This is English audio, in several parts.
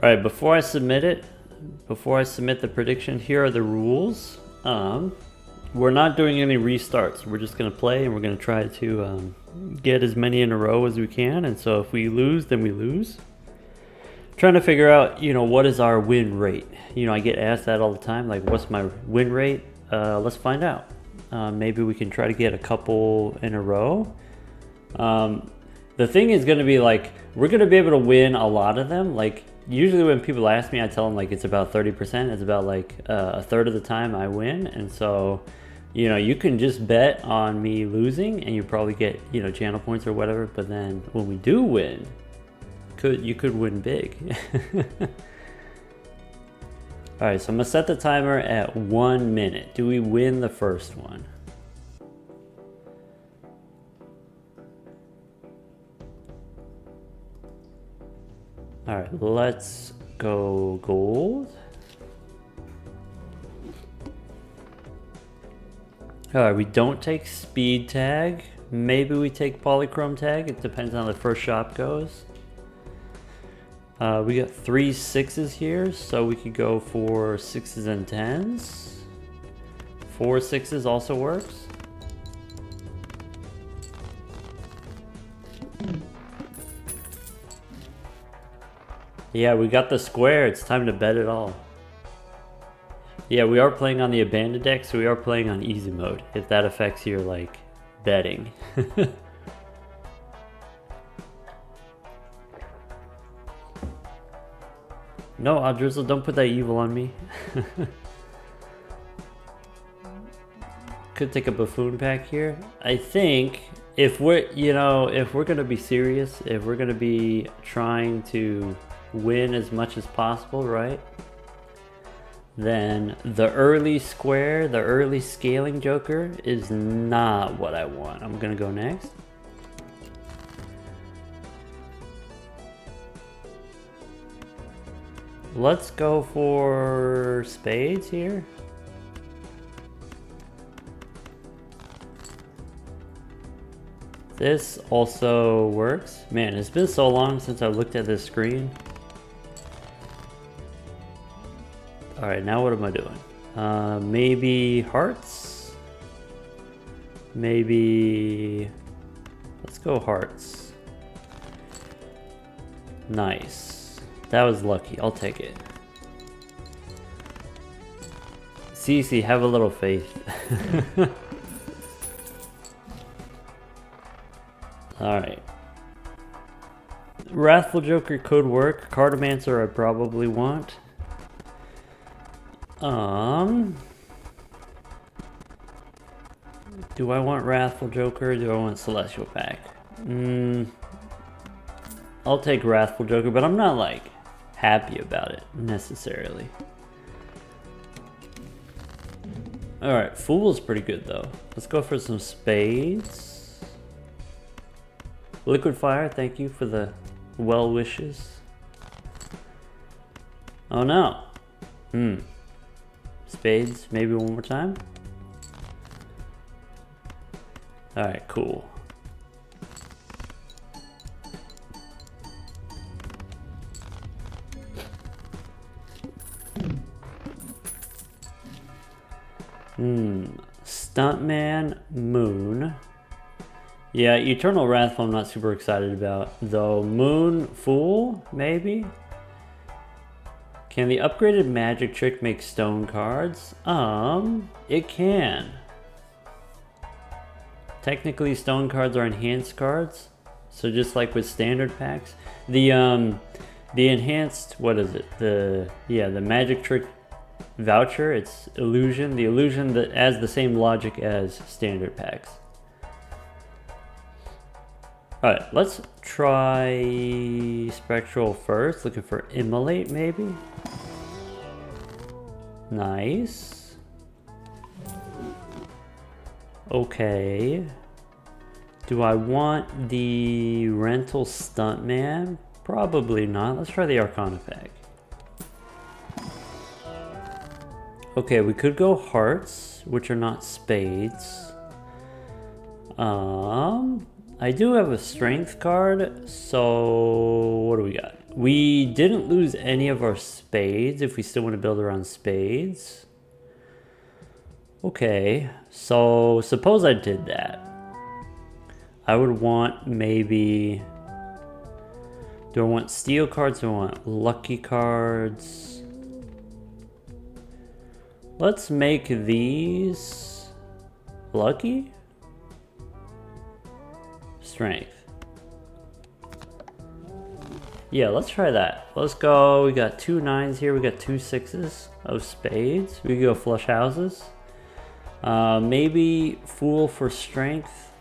All right, before I submit the prediction, here are the rules. We're not doing any restarts. We're just gonna play and we're gonna try to get as many in a row as we can. And so if we lose, then we lose. Trying to figure out, what is our win rate? I get asked that all the time, like, what's my win rate? Let's find out. Maybe we can try to get a couple in a row. The thing is gonna be like, we're gonna be able to win a lot of them. Like, usually when people ask me, I tell them like it's about 30%. It's about like a third of the time I win. And so, you can just bet on me losing and you probably get, channel points or whatever. But then when we do win, you could win big. All right, so I'm gonna set the timer at 1 minute. Do we win the first one? All right, let's go gold. All right, we don't take speed tag. Maybe we take polychrome tag. It depends on how the first shop goes. We got 3 6s here, so we could go for 6s and 10s. 4 6s also works. Yeah, we got the square. It's time to bet it all. Yeah, we are playing on the abandoned deck, so we are playing on easy mode, if that affects your, like, betting. No, Drizzle, don't put that evil on me. Could take a buffoon pack here. I think if we're, if we're gonna be serious, if we're gonna be trying to win as much as possible, right? Then the early square, the early scaling joker is not what I want. I'm gonna go next. Let's go for spades here. This also works. Man, it's been so long since I looked at this screen. All right, now what am I doing? Maybe hearts? Maybe, let's go hearts. Nice. That was lucky, I'll take it. Cece, have a little faith. Alright. Wrathful Joker could work. Cartomancer I probably want. Do I want Wrathful Joker or do I want Celestial Pack? I'll take Wrathful Joker, but I'm not like happy about it necessarily. Alright, Fool's pretty good though. Let's go for some spades. Liquid Fire, thank you for the well wishes. Oh no. Spades, maybe one more time. Alright, cool. Stuntman Moon. Yeah, Eternal Wrathful I'm not super excited about. Though Moon Fool, maybe? Can the upgraded magic trick make stone cards? It can. Technically stone cards are enhanced cards. So just like with standard packs. The enhanced, what is it? The magic trick voucher, it's illusion. The illusion that has the same logic as standard packs. Alright, let's try Spectral first. Looking for Immolate maybe? Nice. Okay. Do I want the Rental Stuntman? Probably not. Let's try the Arcana pack. Okay, we could go hearts, which are not spades. I do have a strength card, so what do we got? We didn't lose any of our spades if we still want to build around spades. Okay, so suppose I did that. I would want maybe... Do I want steel cards? Do I want lucky cards? Let's make these lucky? Strength. Yeah, let's try that. Let's go. We got 2 9s here. We got 2 6s of spades. We can go flush houses. Maybe fool for strength.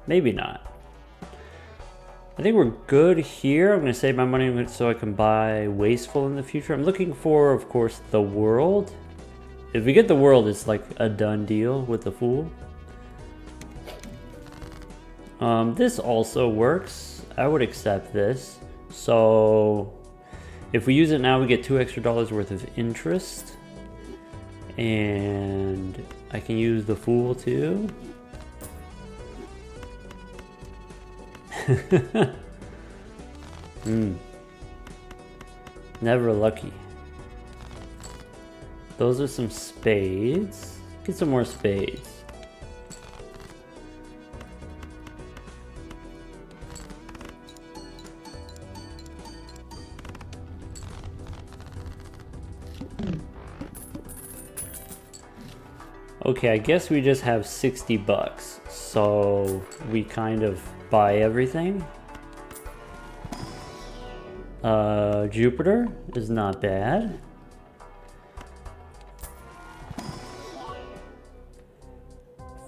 Maybe not. I think we're good here. I'm going to save my money so I can buy wasteful in the future. I'm looking for, of course, the world. If we get the world, it's like a done deal with the fool. This also works. I would accept this. So if we use it now, we get $2 extra worth of interest. And I can use the fool too. Never lucky. Those are some spades. Get some more spades. Okay, I guess we just have 60 bucks, so we kind of buy everything. Jupiter is not bad.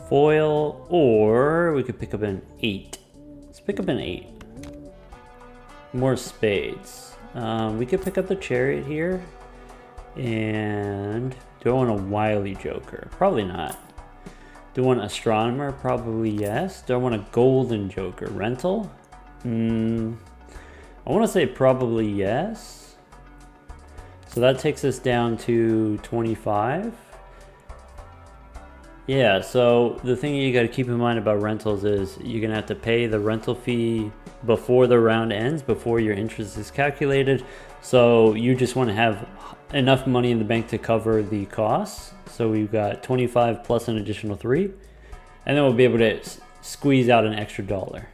Foil, or we could pick up an 8. Let's pick up an 8. More spades. We could pick up the chariot here. And do I want a wily joker? Probably not. Do I want astronomer? Probably yes. Do I want a golden joker? Rental? I want to say probably yes. So that takes us down to 25. Yeah, so the thing you got to keep in mind about rentals is you're going to have to pay the rental fee before the round ends, before your interest is calculated. So you just want to have enough money in the bank to cover the costs. So we've got 25 plus an additional 3. And then we'll be able to squeeze out an extra $1.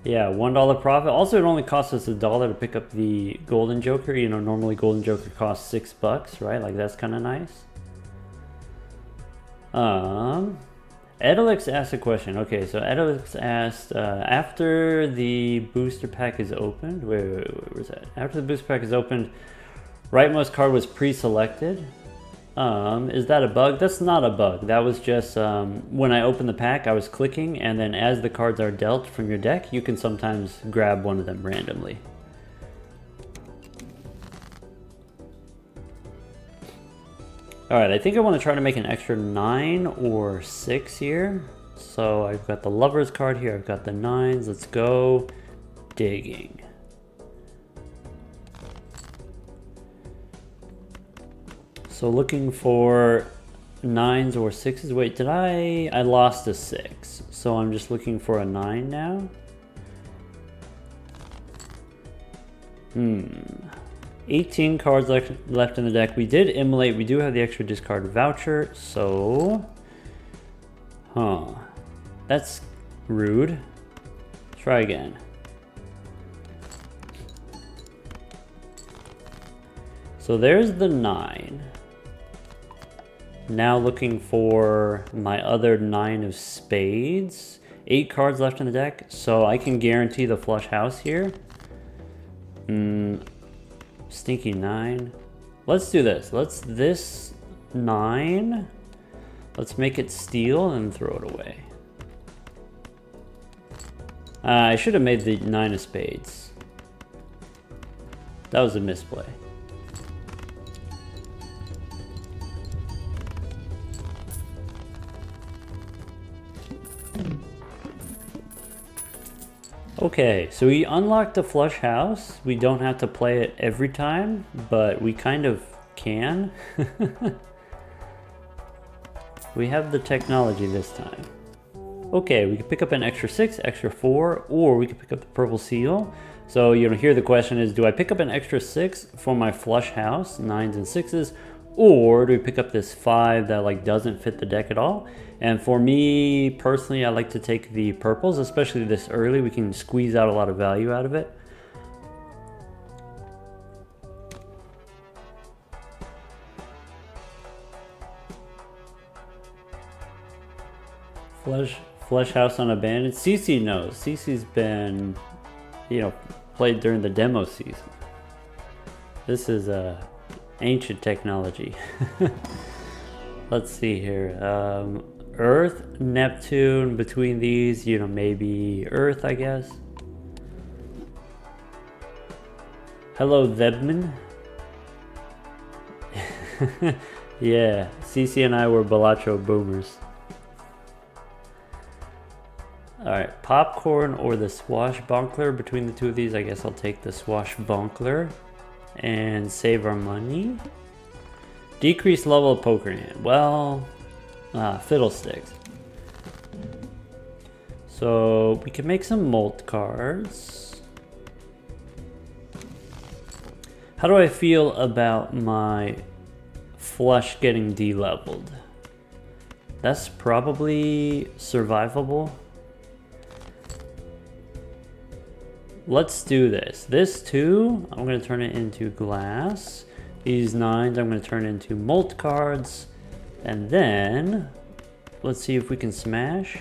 Yeah, $1 profit. Also, it only costs us $1 to pick up the golden joker. You know, normally golden joker costs $6, right? Like, that's kind of nice. Edalix asked a question. Okay, so Edalix asked, after the booster pack is opened, where's that? After the booster pack is opened, rightmost card was pre-selected. Is that a bug? That's not a bug. That was just when I opened the pack, I was clicking, and then as the cards are dealt from your deck, you can sometimes grab one of them randomly. Alright, I think I want to try to make an extra 9 or 6 here. So I've got the Lover's card here, I've got the 9s. Let's go digging. So looking for 9s or 6s. Wait, did I lost a 6. So I'm just looking for a 9 now. 18 cards left in the deck. We did immolate. We do have the extra discard voucher. So, that's rude. Try again. So there's the 9. Now looking for my other 9 of spades. 8 cards left in the deck, so I can guarantee the flush house here. Stinky 9. Let's do this. This 9. Let's make it steel and throw it away. I should have made the 9 of spades. That was a misplay. Okay, so we unlocked the flush house. We don't have to play it every time, but we kind of can. We have the technology this time. Okay, we could pick up an extra 6, extra 4, or we could pick up the purple seal. So, here the question is, do I pick up an extra 6 for my flush house, 9s and 6s, or do we pick up this 5 that like doesn't fit the deck at all? And for me personally, I like to take the purples, especially this early. We can squeeze out a lot of value out of it. Flush house on abandoned. CC knows. CC's been, played during the demo season. This is ancient technology. Let's see here. Earth, Neptune, between these, maybe Earth, I guess. Hello, Zebman. Yeah, CC and I were Balacho boomers. Alright, popcorn or the swashbuckler. Between the two of these, I guess I'll take the swashbuckler and save our money. Decreased level of poker hand. Well, fiddlesticks. So we can make some molt cards. How do I feel about my flush getting de-leveled? That's probably survivable. Let's do this. This 2, I'm going to turn it into glass. These 9s, I'm going to turn into molt cards. And then, let's see if we can smash.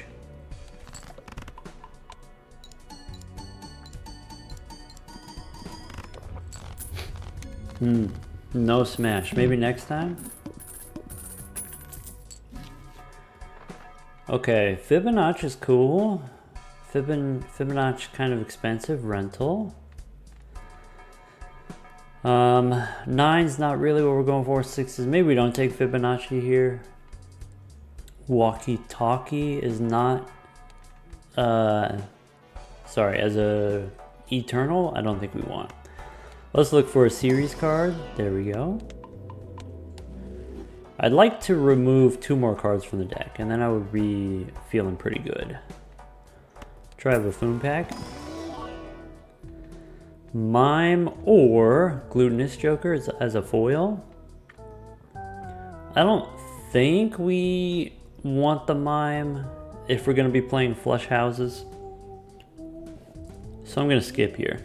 No smash. Maybe next time? Okay, Fibonacci is cool. Fibonacci kind of expensive. Rental. 9's not really what we're going for. 6's maybe we don't take Fibonacci here. Walkie-talkie is not sorry, as a eternal, I don't think we want. Let's look for a series card. There we go. I'd like to remove 2 more cards from the deck, and then I would be feeling pretty good. Try a Buffoon pack. Mime or Glutinous Joker as a foil. I don't think we want the Mime if we're going to be playing flush houses. So I'm going to skip here.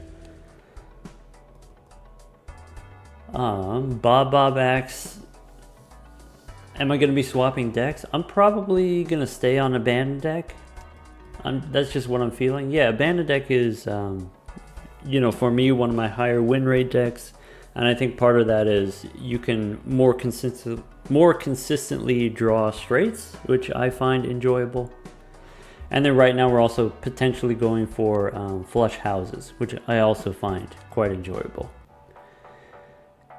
Bob X. Am I going to be swapping decks? I'm probably going to stay on Abandoned deck. That's just what I'm feeling. Yeah, Abandoned deck is, for me, one of my higher win rate decks. And I think part of that is you can more consistently draw straights, which I find enjoyable. And then right now we're also potentially going for flush houses, which I also find quite enjoyable.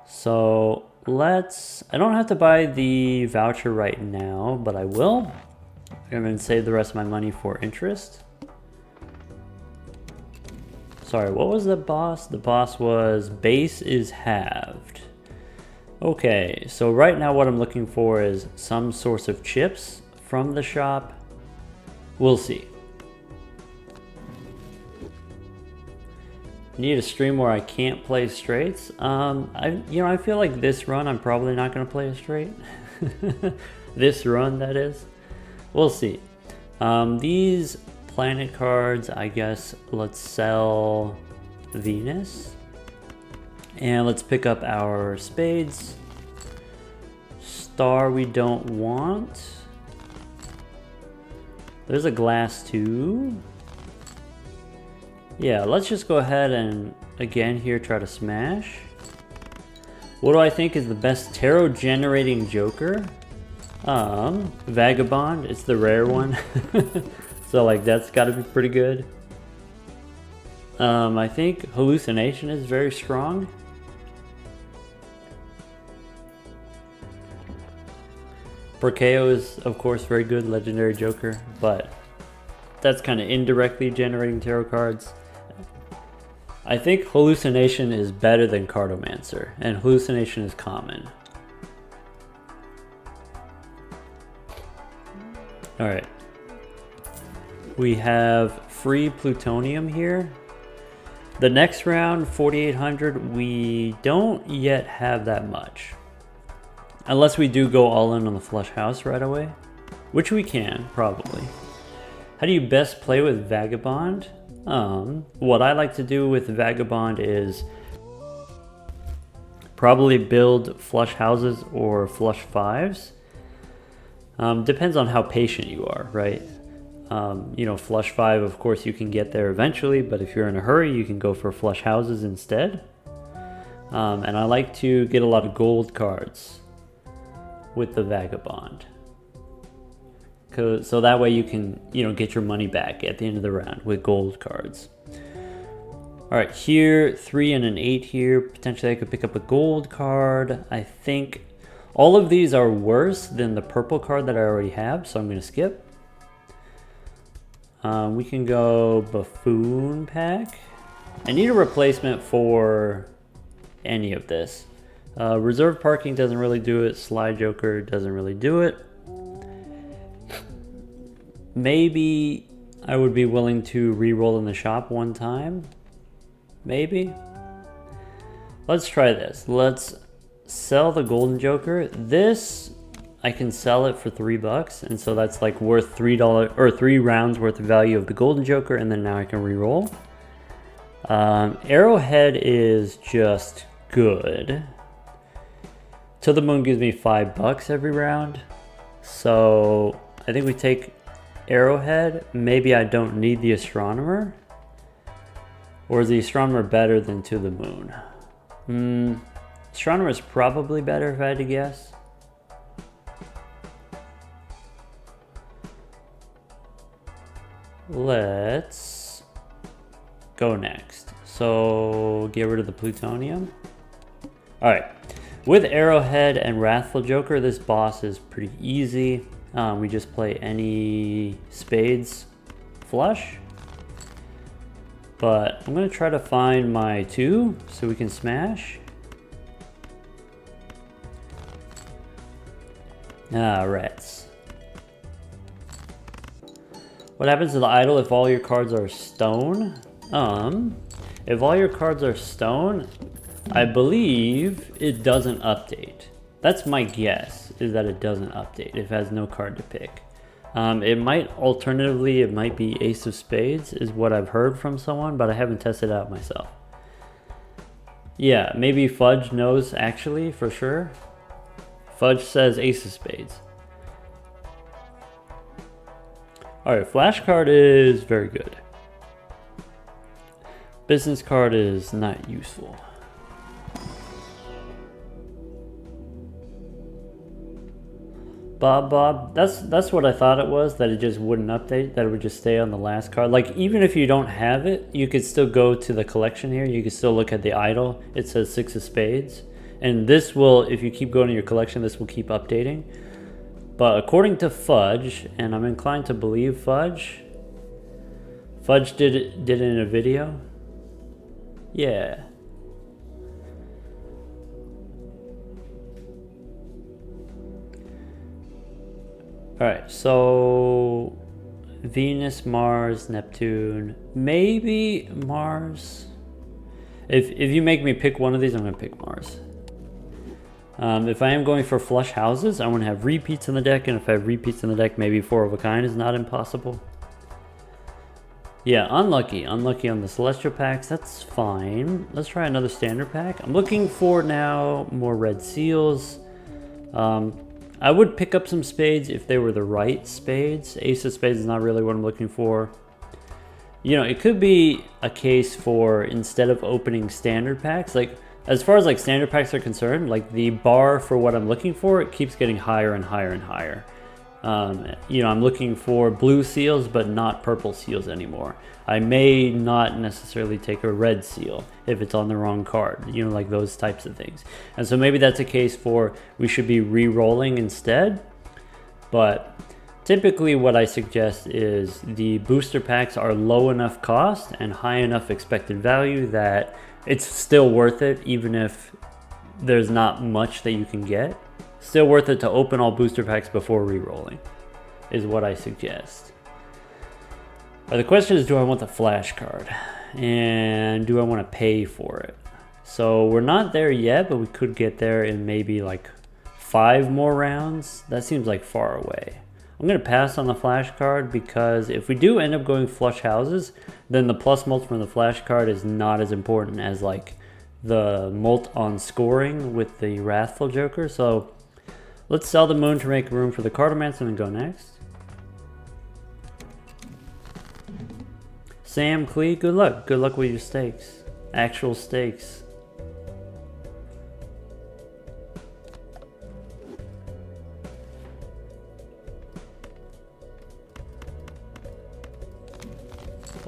So I don't have to buy the voucher right now, but I will. I'm going to save the rest of my money for interest. Sorry, what was the boss? The boss was base is halved. Okay, so right now what I'm looking for is some source of chips from the shop. We'll see. Need a stream where I can't play straights. I feel like this run I'm probably not going to play a straight. This run, that is. We'll see. These planet cards, I guess let's sell Venus. And let's pick up our spades. Star we don't want. There's a glass too. Yeah, let's just go ahead and again here try to smash. What do I think is the best tarot generating joker? Vagabond, it's the rare one. So like that's gotta be pretty good. I think hallucination is very strong. Porkeo is of course very good, legendary joker, but that's kind of indirectly generating tarot cards. I think hallucination is better than cartomancer, and hallucination is common. Alright. We have free plutonium here. The next round, 4,800, we don't yet have that much. Unless we do go all in on the flush house right away, which we can, probably. How do you best play with Vagabond? What I like to do with Vagabond is probably build flush houses or flush fives. Depends on how patient you are, right? You know, flush five, of course, you can get there eventually, but if you're in a hurry, you can go for flush houses instead. And I like to get a lot of gold cards with the Vagabond. So that way you can, you know, get your money back at the end of the round with gold cards. All right, here, 3 and an 8 here. Potentially I could pick up a gold card. I think all of these are worse than the purple card that I already have, so I'm gonna skip. We can go Buffoon pack. I need a replacement for any of this. Reserve parking doesn't really do it. Slide Joker doesn't really do it. Maybe I would be willing to re-roll in the shop one time. Maybe. Let's try this. Let's sell the Golden Joker. This, I can sell it for $3, and so that's like worth $3 or 3 rounds worth of value of the Golden Joker, and then now I can re-roll. Arrowhead is just good. To the Moon gives me $5 every round, so I think we take Arrowhead. Maybe I don't need the Astronomer, or is the Astronomer better than To the Moon? Astronomer is probably better if I had to guess. Let's go next. So get rid of the plutonium. All right, with Arrowhead and Wrathful Joker, this boss is pretty easy. We just play any spades flush. But I'm gonna try to find my 2 so we can smash. Rats. What happens to the idol if all your cards are stone? If all your cards are stone, I believe it doesn't update. That's my guess, is that it doesn't update if it has no card to pick. It might, alternatively, it might be Ace of Spades is what I've heard from someone, but I haven't tested it out myself. Yeah, maybe Fudge knows actually, for sure. Fudge says Ace of Spades. Alright, Flash card is very good. Business card is not useful. Bob, that's what I thought it was, that it just wouldn't update, that it would just stay on the last card. Like, even if you don't have it, you could still go to the collection here. You could still look at the idol. It says 6 of Spades. And this will, if you keep going to your collection, this will keep updating. But according to Fudge, and I'm inclined to believe Fudge did it in a video. Yeah. Alright, so Venus, Mars, Neptune, maybe Mars. If you make me pick one of these, I'm going to pick Mars. If I am going for flush houses, I want to have repeats in the deck, and if I have repeats in the deck, maybe 4 of a kind is not impossible. Yeah, unlucky on the Celestial packs, that's fine. Let's try another standard pack. I'm looking for now more red seals. I would pick up some spades if they were the right spades. Ace of Spades is not really what I'm looking for. You know, it could be a case for, instead of opening standard packs, like, as far as like standard packs are concerned, like the bar for what I'm looking for, it keeps getting higher and higher and higher. You know, I'm looking for blue seals, but not purple seals anymore. I may not necessarily take a red seal if it's on the wrong card, you know, like those types of things. And so maybe that's a case for we should be re-rolling instead. But typically what I suggest is the booster packs are low enough cost and high enough expected value that it's still worth it, even if there's not much that you can get. Still worth it to open all booster packs before re-rolling, is what I suggest. The question is, do I want the flash card? And do I want to pay for it? So we're not there yet, but we could get there in maybe like 5 more rounds. That seems like far away. I'm going to pass on the flash card because if we do end up going flush houses, then the plus mult from the flash card is not as important as like the mult on scoring with the Wrathful Joker. So let's sell the moon to make room for the Cartomancer and then go next. Sam Clee, good luck. Good luck with your stakes. Actual stakes.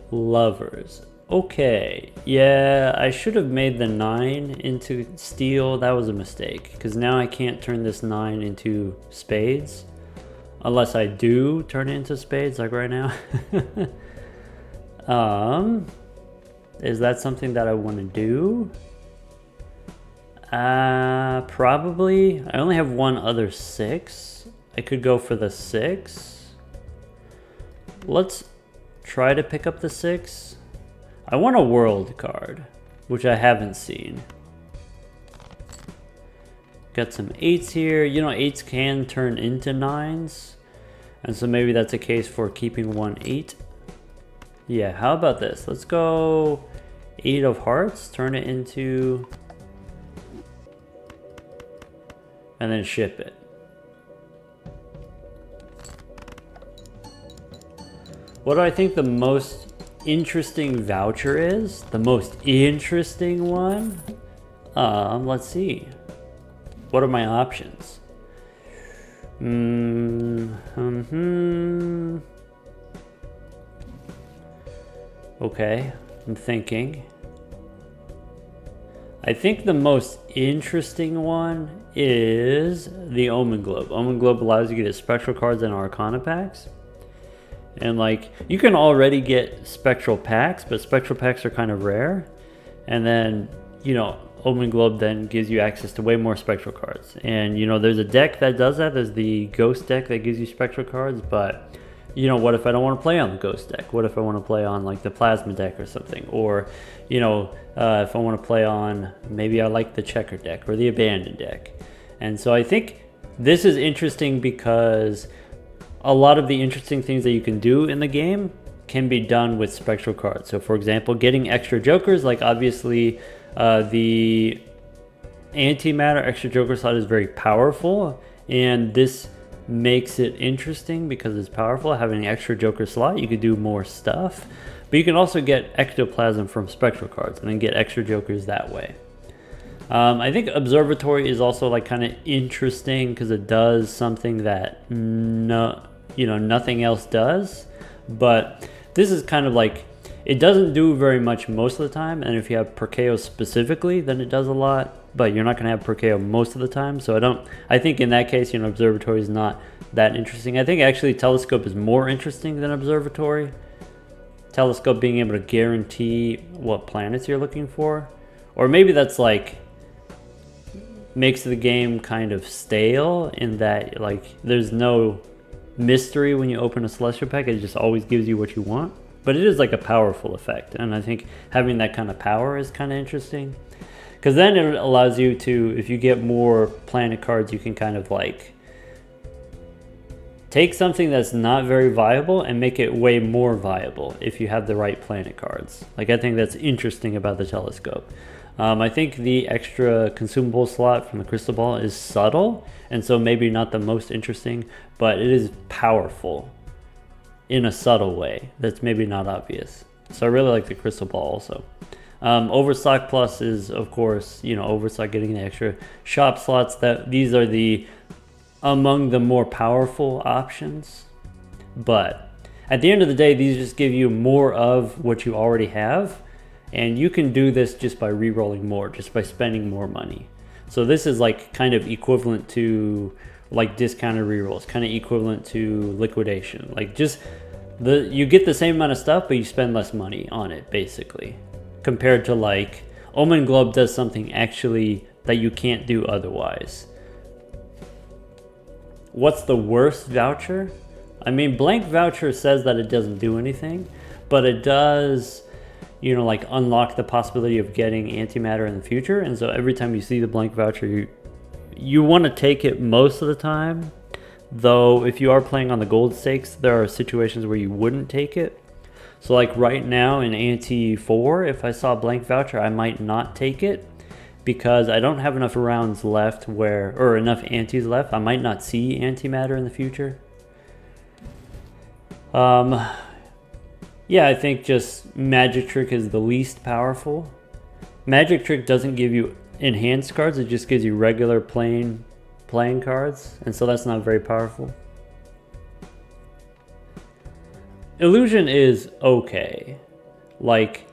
Lovers. Okay, yeah, I should have made the 9 into steel. That was a mistake, because now I can't turn this 9 into spades. Unless I do turn it into spades, like right now. Is that something that I want to do? Probably. I only have one other 6. I could go for the 6. Let's try to pick up the 6. I want a world card, which I haven't seen. Got some 8s here. You know, 8s can turn into 9s. And so maybe that's a case for keeping 1 8. Yeah, how about this? Let's go 8 of hearts, turn it into... and then ship it. What do I think the most interesting voucher is? The most interesting one? Let's see. What are my options? Okay, I'm thinking. I think the most interesting one is the Omen Globe. Omen Globe allows you to get spectral cards and Arcana packs. And like, you can already get spectral packs, but spectral packs are kind of rare. And then, you know, Omen Globe then gives you access to way more spectral cards. And, you know, there's a deck that does that. There's the Ghost deck that gives you spectral cards, but, you know, what if I don't want to play on the Ghost deck? What if I want to play on like the Plasma deck or something? Or, you know, if I want to play on, maybe I like the Checker deck or the Abandoned deck. And so I think this is interesting because a lot of the interesting things that you can do in the game can be done with spectral cards. So for example, getting extra jokers, like obviously the antimatter extra joker slot is very powerful, and this makes it interesting because it's powerful. Having an extra joker slot, you could do more stuff, but you can also get ectoplasm from spectral cards and then get extra jokers that way. I think Observatory is also like kind of interesting because it does something that nothing else does, but this is kind of like, it doesn't do very much most of the time, and if you have Perkeo specifically, then it does a lot, but you're not going to have Perkeo most of the time, so I think in that case, you know, Observatory is not that interesting. I think actually Telescope is more interesting than Observatory. Telescope being able to guarantee what planets you're looking for, or maybe that's like makes the game kind of stale in that like there's no mystery when you open a celestial pack. It just always gives you what you want, but it is like a powerful effect, and I think having that kind of power is kind of interesting because then it allows you to, if you get more planet cards, you can kind of like take something that's not very viable and make it way more viable if you have the right planet cards. Like, I think that's interesting about the Telescope. I think the extra consumable slot from the crystal ball is subtle, and so maybe not the most interesting, but it is powerful in a subtle way that's maybe not obvious. So I really like the crystal ball also. Overstock Plus is, of course, you know, Overstock getting the extra shop slots. That these are the among the more powerful options, but at the end of the day, these just give you more of what you already have. And you can do this just by re-rolling more, just by spending more money. So this is like kind of equivalent to like discounted rerolls, kind of equivalent to liquidation. Like just you get the same amount of stuff, but you spend less money on it, basically. Compared to like Omen Globe does something actually that you can't do otherwise. What's the worst voucher? I mean, blank voucher says that it doesn't do anything, but it does, you know, like unlock the possibility of getting antimatter in the future. And so every time you see the blank voucher, you want to take it most of the time. Though if you are playing on the gold stakes, there are situations where you wouldn't take it. So like right now in ante 4, if I saw a blank voucher, I might not take it because I don't have enough rounds left or enough antes left. I might not see antimatter in the future. Yeah, I think just Magic Trick is the least powerful. Magic Trick doesn't give you enhanced cards, it just gives you regular plain playing cards, and so that's not very powerful. Illusion is okay. Like,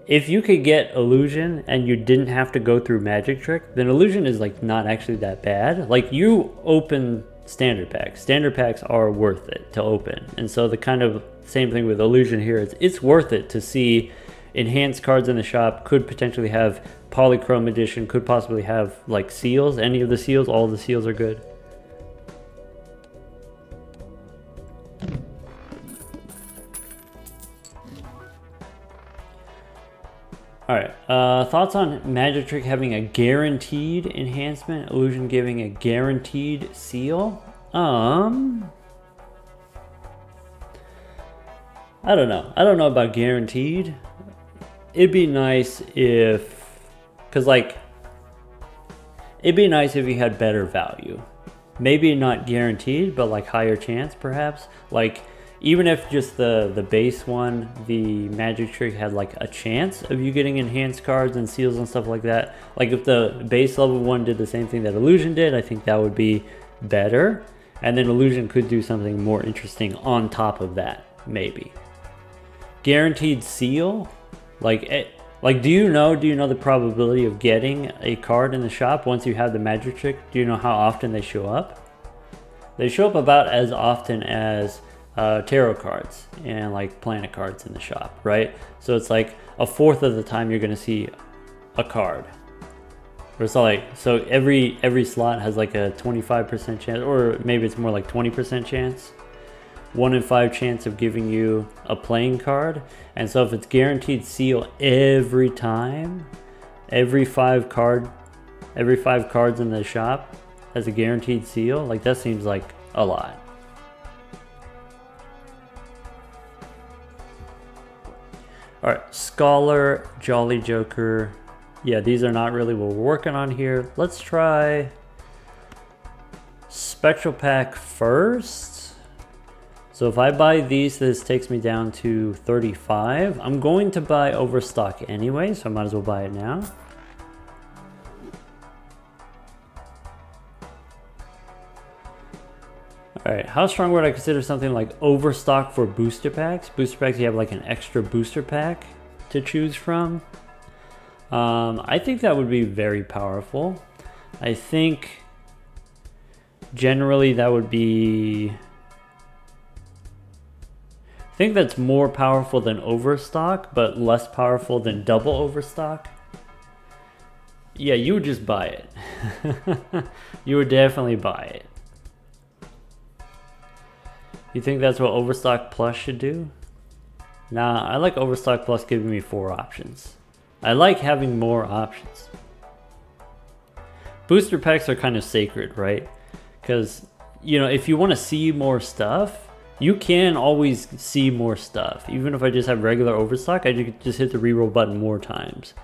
if you could get Illusion and you didn't have to go through Magic Trick, then Illusion is like not actually that bad. Like, you open standard packs. Standard packs are worth it to open. And so the kind of same thing with Illusion here is it's worth it to see enhanced cards in the shop, could potentially have Polychrome Edition, could possibly have like seals, any of the seals, all the seals are good. Alright, thoughts on Magic Trick having a guaranteed enhancement, Illusion giving a guaranteed seal? I don't know. I don't know about guaranteed. It'd be nice if, it'd be nice if you had better value. Maybe not guaranteed, but like higher chance perhaps. Like, even if just the base one, the Magic Trick had like a chance of you getting enhanced cards and seals and stuff like that. Like if the base level one did the same thing that Illusion did, I think that would be better. And then Illusion could do something more interesting on top of that, maybe. Guaranteed seal? Do you know the probability of getting a card in the shop once you have the Magic Trick? Do you know how often they show up? They show up about as often as tarot cards and like planet cards in the shop, right? So it's like a fourth of the time you're gonna see a card. Or it's like, so every slot has like a 25% chance, or maybe it's more like 20% chance. 1 in 5 chance of giving you a playing card. And so if it's guaranteed seal every time, every five cards in the shop has a guaranteed seal, like that seems like a lot. Alright, Scholar, Jolly Joker. Yeah, these are not really what we're working on here. Let's try Spectral Pack first. So if I buy these, this takes me down to 35. I'm going to buy Overstock anyway, so I might as well buy it now. Alright, how strong would I consider something like Overstock for booster packs? Booster packs, you have like an extra booster pack to choose from. I think that would be very powerful. I think generally that would be... I think that's more powerful than Overstock, but less powerful than double Overstock. Yeah, you would just buy it. You would definitely buy it. You think that's what Overstock Plus should do? Nah, I like Overstock Plus giving me 4 options. I like having more options. Booster packs are kind of sacred, right? Because, you know, if you want to see more stuff, you can always see more stuff. Even if I just have regular Overstock, I just hit the reroll button more times.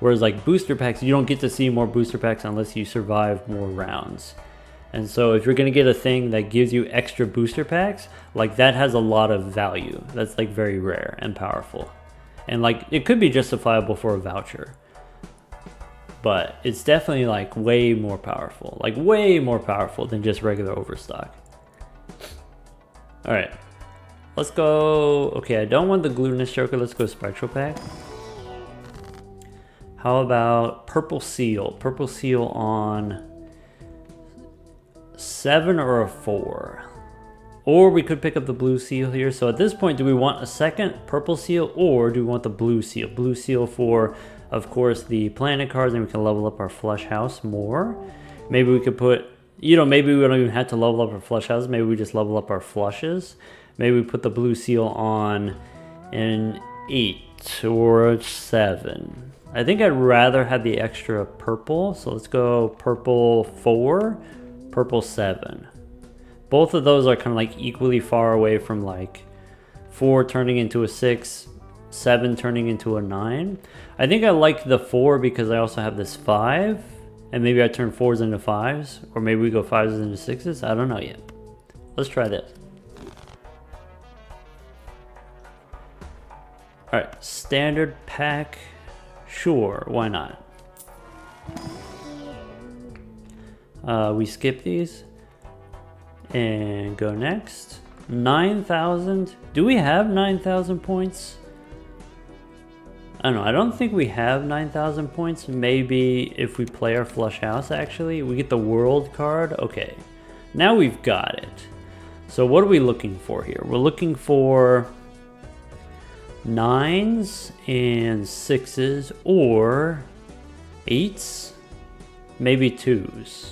Whereas like booster packs, you don't get to see more booster packs unless you survive more rounds. And so if you're going to get a thing that gives you extra booster packs, like that has a lot of value. That's like very rare and powerful. And like it could be justifiable for a voucher. But it's definitely like way more powerful. Like way more powerful than just regular Overstock. Alright, let's go. Okay, I don't want the Glutinous Joker. Let's go Spectral Pack. How about Purple Seal? Purple Seal on 7 or a 4. Or we could pick up the Blue Seal here. So at this point, do we want a second Purple Seal or do we want the Blue Seal? Blue Seal for, of course, the planet cards, and we can level up our Flush House more. Maybe we could put... You know, maybe we don't even have to level up our flush houses. Maybe we just level up our flushes. Maybe we put the Blue Seal on an 8 or a 7. I think I'd rather have the extra purple, so let's go purple 4, purple 7. Both of those are kind of like equally far away from like 4 turning into a 6, 7 turning into a 9. I think I like the 4 because I also have this 5, and maybe I turn 4s into 5s, or maybe we go 5s into 6s. I don't know yet. Let's try this. Alright, standard pack. Sure, why not? We skip these and go next. 9,000. Do we have 9,000 points? I don't know. I don't think we have 9,000 points. Maybe if we play our flush house, actually, we get the world card. Okay, now we've got it. So what are we looking for here? We're looking for 9s and 6s or 8s, maybe 2s.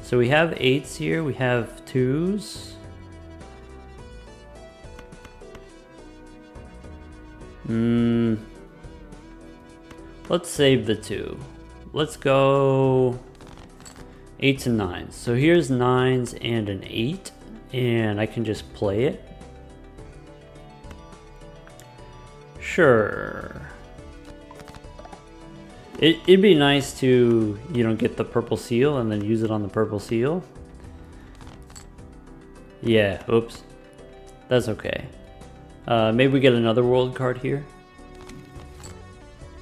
So we have 8s here, we have 2s. Let's save the 2. Let's go 8s and 9s. So here's 9s and an 8, and I can just play it. Sure. It'd be nice to, you know, get the purple seal and then use it on the purple seal. Yeah, oops. That's okay. Maybe we get another world card here.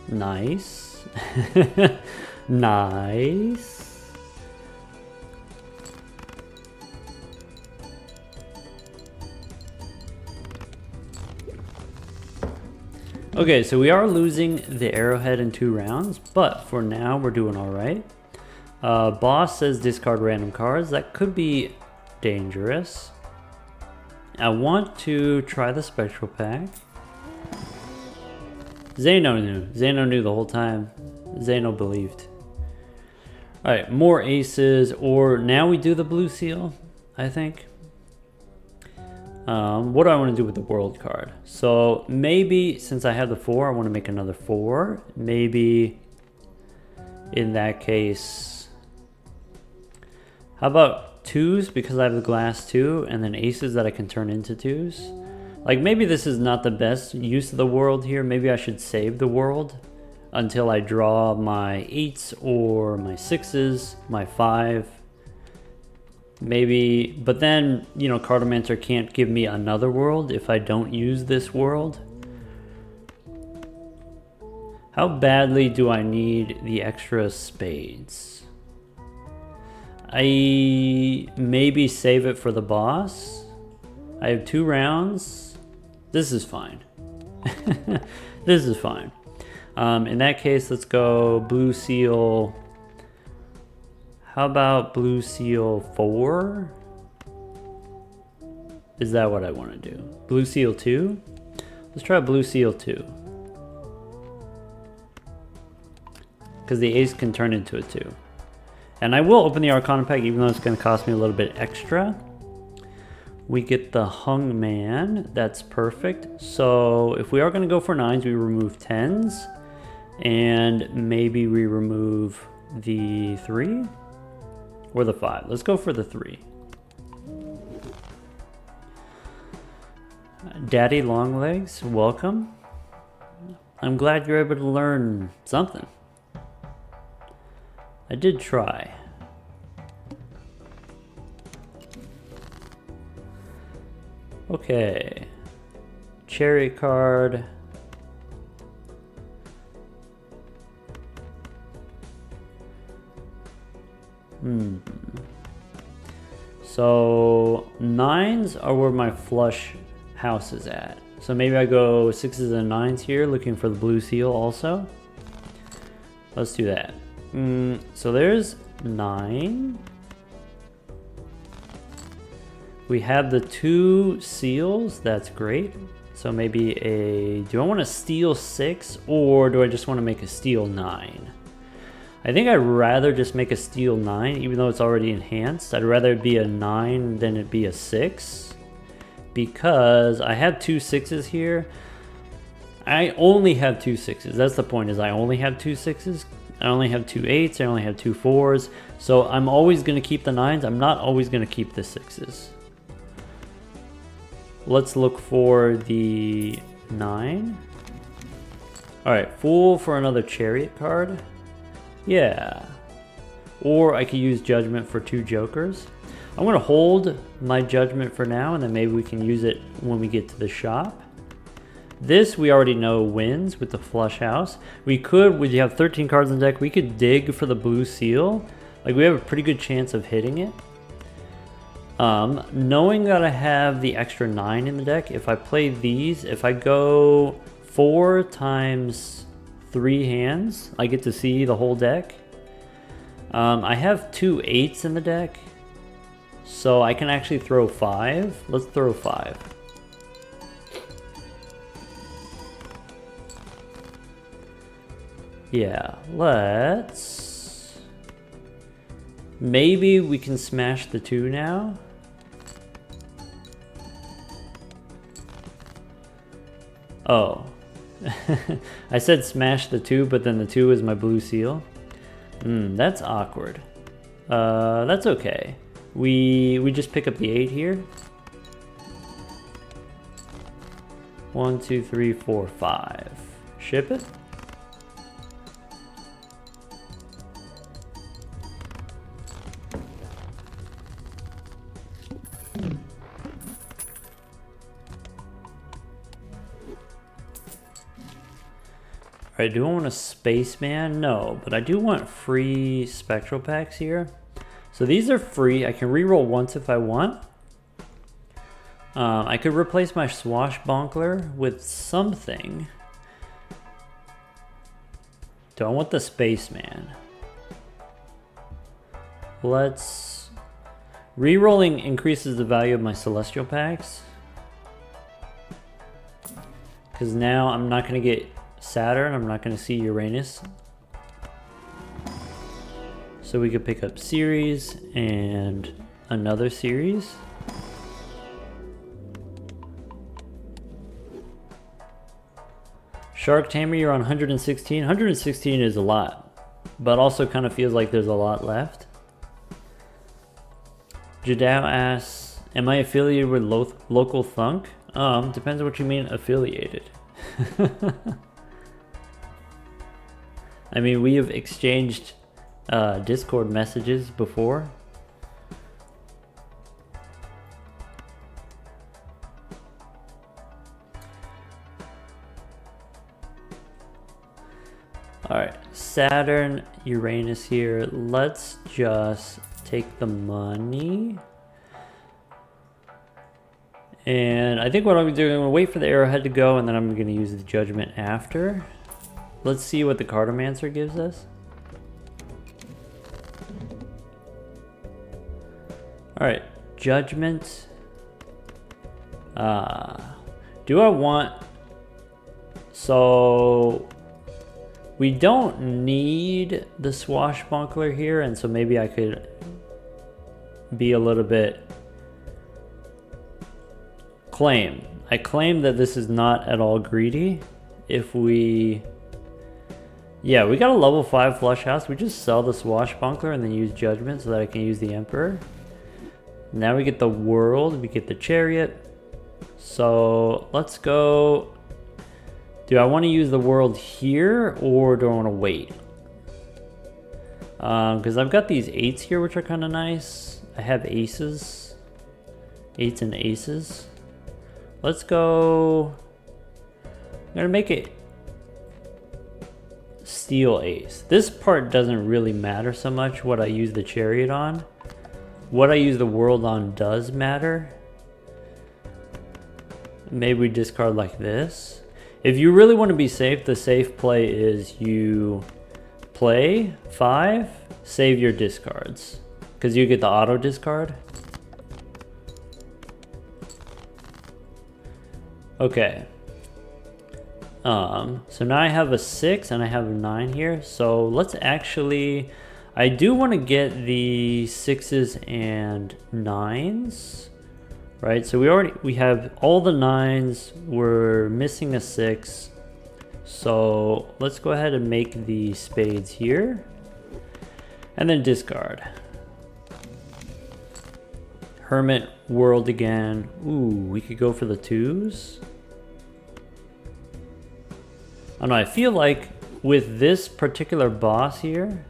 Nice. Nice. Okay, so we are losing the arrowhead in 2 rounds, but for now we're doing all right. Boss says discard random cards. That could be dangerous. I want to try the spectral pack. Zeno knew. Zeno knew the whole time. Zeno believed. All right, more aces, or now we do the blue seal, I think. What do I want to do with the world card? So maybe since I have the 4, I want to make another 4. Maybe in that case, how about 2s because I have the glass 2, and then aces that I can turn into 2s? Like maybe this is not the best use of the world here. Maybe I should save the world until I draw my 8s or my 6s, my 5. Maybe, but then, you know, Cartomancer can't give me another world if I don't use this world. How badly do I need the extra spades? I maybe save it for the boss. I have 2 rounds. This is fine. This is fine. In that case, let's go blue seal. How about blue seal 4? Is that what I want to do? Blue seal 2? Let's try blue seal 2. Because the ace can turn into a 2. And I will open the Arcana pack even though it's going to cost me a little bit extra. We get the hung man. That's perfect. So if we are going to go for 9s, we remove 10s. And maybe we remove the 3? Or the 5. Let's go for the 3. Daddy Longlegs, welcome. I'm glad you're able to learn something. I did try. Okay. Chariot card. So 9s are where my flush house is at. So maybe I go 6s and 9s here, looking for the blue seal also. Let's do that. So there's 9. We have the 2 seals. That's great. So maybe do I want to steal 6 or do I just want to make a steal 9? I think I'd rather just make a steal 9, even though it's already enhanced. I'd rather it be a 9 than it be a 6. because I have 2 6s here. I only have 2 6s. That's the point, is I only have 2 6s. I only have 2 8s. I only have 2 4s. So I'm always going to keep the 9s. I'm not always going to keep the 6s. Let's look for the 9. Alright, Fool for another Chariot card. Yeah. Or I could use Judgment for 2 Jokers. I'm going to hold my Judgment for now, and then maybe we can use it when we get to the shop. This we already know wins with the flush house. We could, when you have 13 cards in the deck, we could dig for the blue seal. Like, we have a pretty good chance of hitting it. Knowing that I have the extra 9 in the deck, if I play these, if I go 4 times 3 hands, I get to see the whole deck. I have 2 8s in the deck, so I can actually throw 5. Let's throw 5. Yeah, let's... Maybe we can smash the 2 now. Oh. I said smash the 2, but then the 2 is my blue seal. That's awkward. That's okay. We just pick up the 8 here. 1, 2, 3, 4, 5. Ship it. Alright, do I want a spaceman? No, but I do want free spectral packs here. So these are free. I can reroll once if I want. I could replace my swashbuckler with something. Do I want the spaceman? Let's... Rerolling increases the value of my celestial packs. Because now I'm not going to get Saturn, I'm not going to see Uranus. So we could pick up series and another series. Shark Tamer, you're on 116. 116 is a lot, but also kind of feels like there's a lot left. Jadao asks, am I affiliated with local thunk? Depends on what you mean affiliated. I mean, we have exchanged Discord messages before. Alright, Saturn, Uranus here. Let's just take the money. And I think what I'm going to do, I'm going to wait for the arrowhead to go, and then I'm going to use the judgment after. Let's see what the Cartomancer gives us. Alright, judgment. Do I want... So... We don't need the swashbuckler here, and so maybe I could be a little bit... Claim. I claim that this is not at all greedy. If we... Yeah, we got a level 5 flush house. We just sell the swashbuckler and then use judgment so that I can use the emperor. Now we get the world, we get the chariot. So let's go. Do I want to use the world here or do I want to wait? Because I've got these 8s here, which are kind of nice. I have aces. 8s and aces. Let's go. I'm going to make it steel ace. This part doesn't really matter so much what I use the chariot on. What I use the world on does matter. Maybe we discard like this. If you really want to be safe, the safe play is you play 5, save your discards. Because you get the auto discard. Okay. So now I have a 6 and I have a 9 here. So let's actually... I do want to get the 6s and 9s. right? So we have all the 9s, we're missing a 6. So let's go ahead and make the spades here and then discard. Hermit world again. Ooh, we could go for the 2s. I don't know, I feel like with this particular boss here,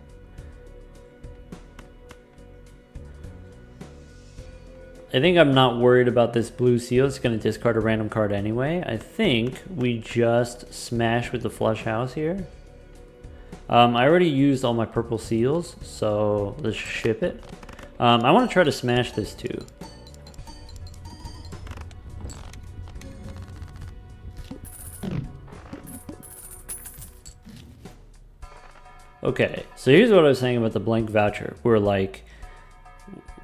I think I'm not worried about this blue seal. It's going to discard a random card anyway. I think we just smash with the flush house here. I already used all my purple seals, so let's ship it. I want to try to smash this too. Okay, so here's what I was saying about the blank voucher. We're like,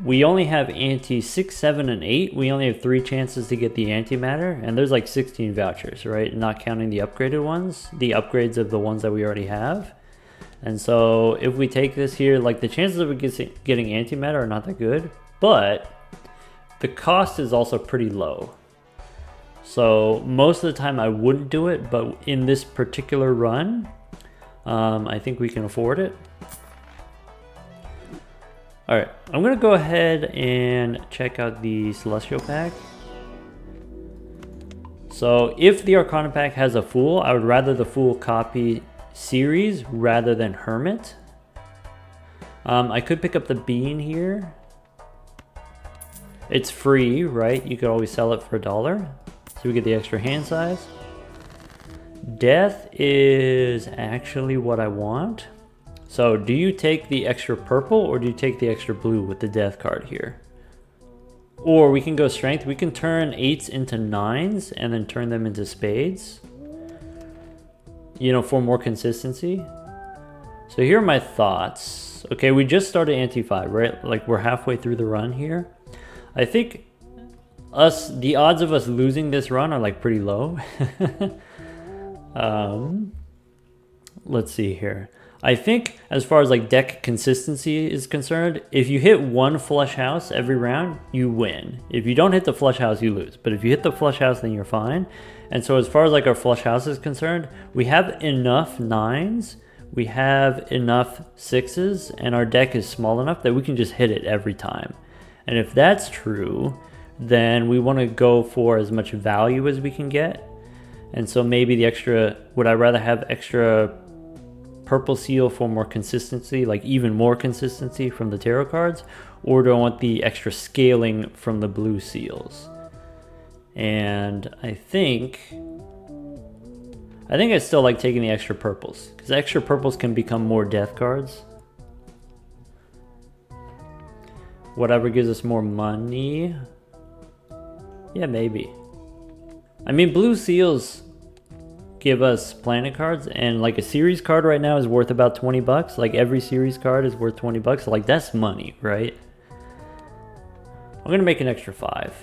we only have ante 6, 7, and 8. We only have 3 chances to get the antimatter, and there's like 16 vouchers, right? Not counting the upgraded ones, the upgrades of the ones that we already have. And so if we take this here, like the chances of getting antimatter are not that good, but the cost is also pretty low. So most of the time I wouldn't do it, but in this particular run, I think we can afford it. All right, I'm gonna go ahead and check out the Celestial pack. So if the Arcana pack has a Fool, I would rather the Fool copy Series rather than Hermit. I could pick up the Bean here. It's free, right? You could always sell it for $1. So we get the extra hand size. Death is actually what I want. So do you take the extra purple or do you take the extra blue with the death card here? Or we can go strength. We can turn 8s into 9s and then turn them into spades, you know, for more consistency. So here are my thoughts. Okay, we just started ante 5, right? Like we're halfway through the run here. I think the odds of us losing this run are like pretty low. Let's see here. I think as far as like deck consistency is concerned, if you hit one flush house every round, you win. If you don't hit the flush house, you lose. But if you hit the flush house, then you're fine. And so as far as like our flush house is concerned, we have enough 9s, we have enough 6s, and our deck is small enough that we can just hit it every time. And if that's true, then we want to go for as much value as we can get. And so maybe the extra, would I rather have extra purple seal for more consistency, like even more consistency from the tarot cards, or do I want the extra scaling from the blue seals? And I think I still like taking the extra purples, because extra purples can become more death cards. Whatever gives us more money. Yeah, maybe. I mean, blue seals give us planet cards, and like a series card right now is worth about 20 bucks. Like every series card is worth 20 bucks. So like that's money, right? I'm gonna make an extra 5.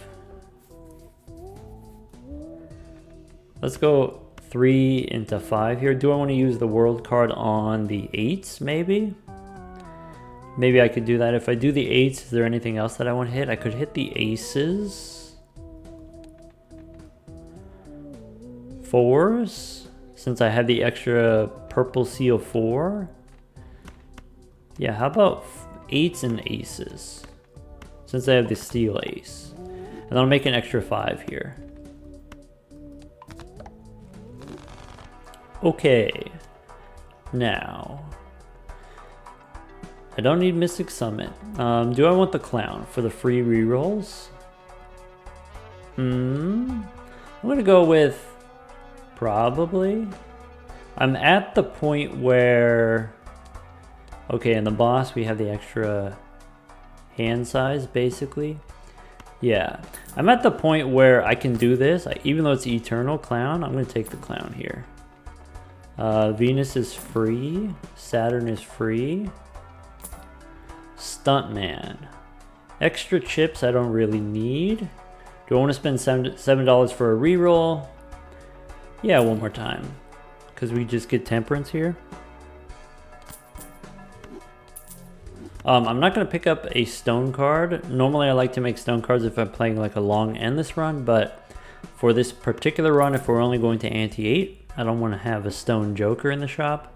Let's go 3 into 5 here. Do I want to use the world card on the 8s maybe? Maybe I could do that. If I do the 8s, is there anything else that I want to hit? I could hit the aces. 4s, since I have the extra purple seal 4. Yeah, how about 8s and aces, since I have the steel ace. And I'll make an extra 5 here. Okay, now I don't need Mystic Summit. Do I want the clown for the free rerolls? I'm gonna go with probably. I'm at the point where, okay, in the boss we have the extra hand size basically. Yeah, I'm at the point where I can do this. Even though it's eternal clown, I'm gonna take the clown here. Venus is free, Saturn is free. Stuntman. Extra chips I don't really need. Do I want to spend $7 for a reroll? Yeah, one more time, because we just get temperance here. I'm not going to pick up a stone card. Normally I like to make stone cards if I'm playing like a long endless run, but for this particular run, if we're only going to ante 8, I don't want to have a stone joker in the shop.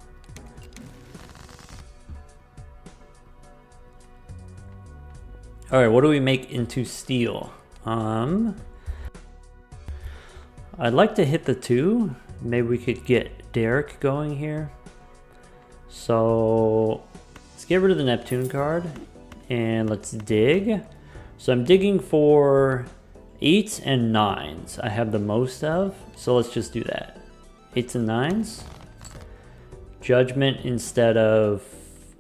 Alright, what do we make into steel? I'd like to hit the 2. Maybe we could get Derek going here. So let's get rid of the Neptune card and let's dig. So I'm digging for 8s and 9s. I have the most of, so let's just do that. 8s and 9s. Judgment instead of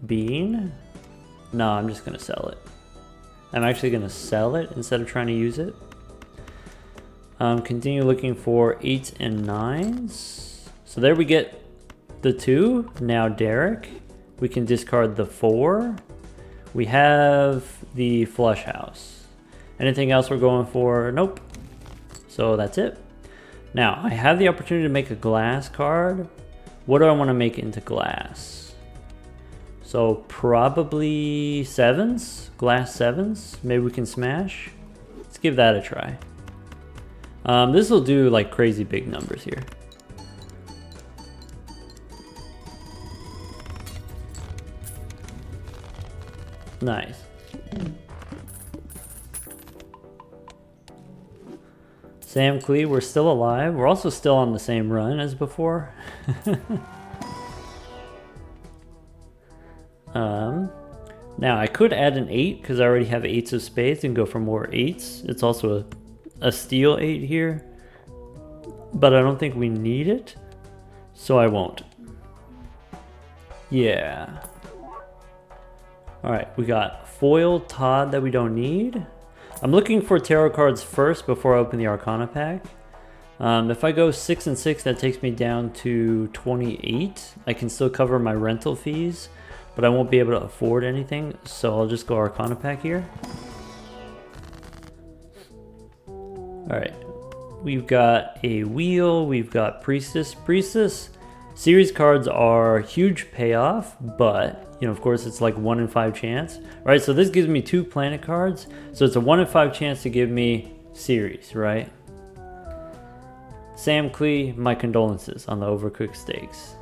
bean. No, I'm just gonna sell it. I'm actually gonna sell it instead of trying to use it. Continue looking for 8s and 9s. So there we get the 2. Now Derek. We can discard the 4. We have the flush house. Anything else we're going for? Nope. So that's it. Now I have the opportunity to make a glass card. What do I want to make into glass? So probably 7s, glass 7s. Maybe we can smash. Let's give that a try. This will do like crazy big numbers here. Nice. Sam Clee, we're still alive. We're also still on the same run as before. Now I could add an 8 because I already have 8s of spades and go for more 8s. It's also a steel 8 here, but I don't think we need it, so I won't. Yeah. Alright, we got foil Todd that we don't need. I'm looking for tarot cards first before I open the Arcana pack. If I go 6 and 6, that takes me down to 28. I can still cover my rental fees, but I won't be able to afford anything, so I'll just go Arcana pack here. Alright, we've got a wheel, we've got Priestess. Priestess, series cards are huge payoff, but, you know, of course it's like 1 in 5 chance. Alright, so this gives me 2 planet cards, so it's a 1 in 5 chance to give me series, right? Sam Clee, my condolences on the overcooked steaks.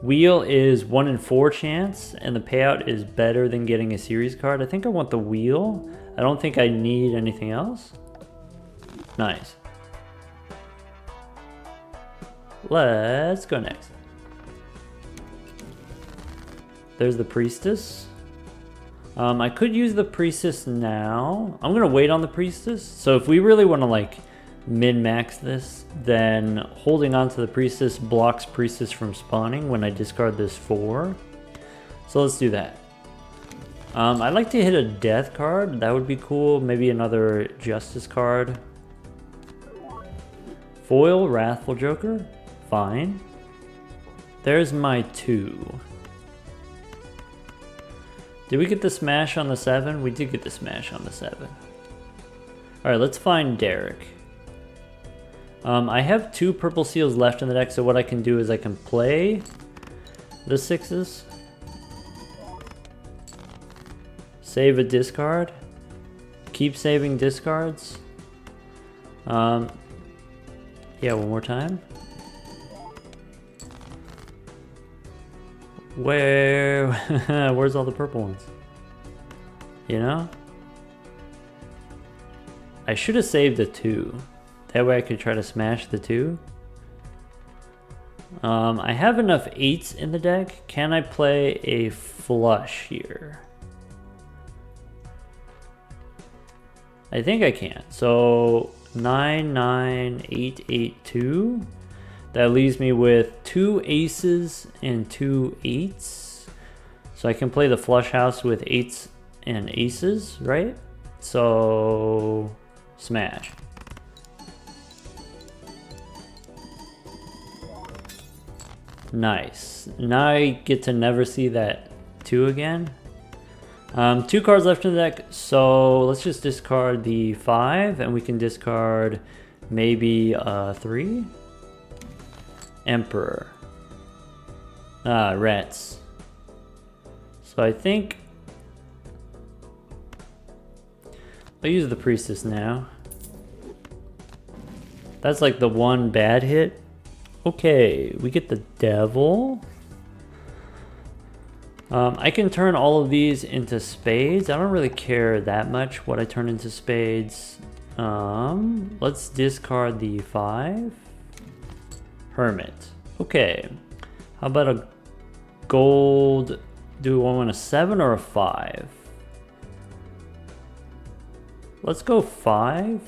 Wheel is 1 in 4 chance, and the payout is better than getting a series card. I think I want the wheel. I don't think I need anything else. Nice. Let's go next. There's the Priestess. I could use the Priestess now. I'm gonna wait on the Priestess. So if we really want to like min-max this, then holding on to the Priestess blocks Priestess from spawning when I discard this 4. So let's do that. I'd like to hit a death card. That would be cool. Maybe another justice card. Foil Wrathful Joker. Fine. There's my 2. Did we get the smash on the 7? We did get the smash on the 7. Alright, let's find Derek. I have 2 purple seals left in the deck, so what I can do is I can play the 6s. Save a discard. Keep saving discards. Yeah, one more time. Where's all the purple ones? You know? I should have saved the 2. That way I could try to smash the 2. I have enough 8s in the deck. Can I play a flush here? I think I can. So 9, 9, 8, 8, 2. That leaves me with 2 aces and 2 8s. So I can play the flush house with 8s and aces, right? So smash. Nice. Now I get to never see that 2 again. 2 cards left in the deck, so let's just discard the 5, and we can discard maybe 3. Emperor. Rats. So I think I'll use the priestess now. That's like the one bad hit. Okay, we get the devil. I can turn all of these into spades. I don't really care that much what I turn into spades. Let's discard the 5. Hermit. Okay. How about a gold? Do I want a 7 or a 5? Let's go 5.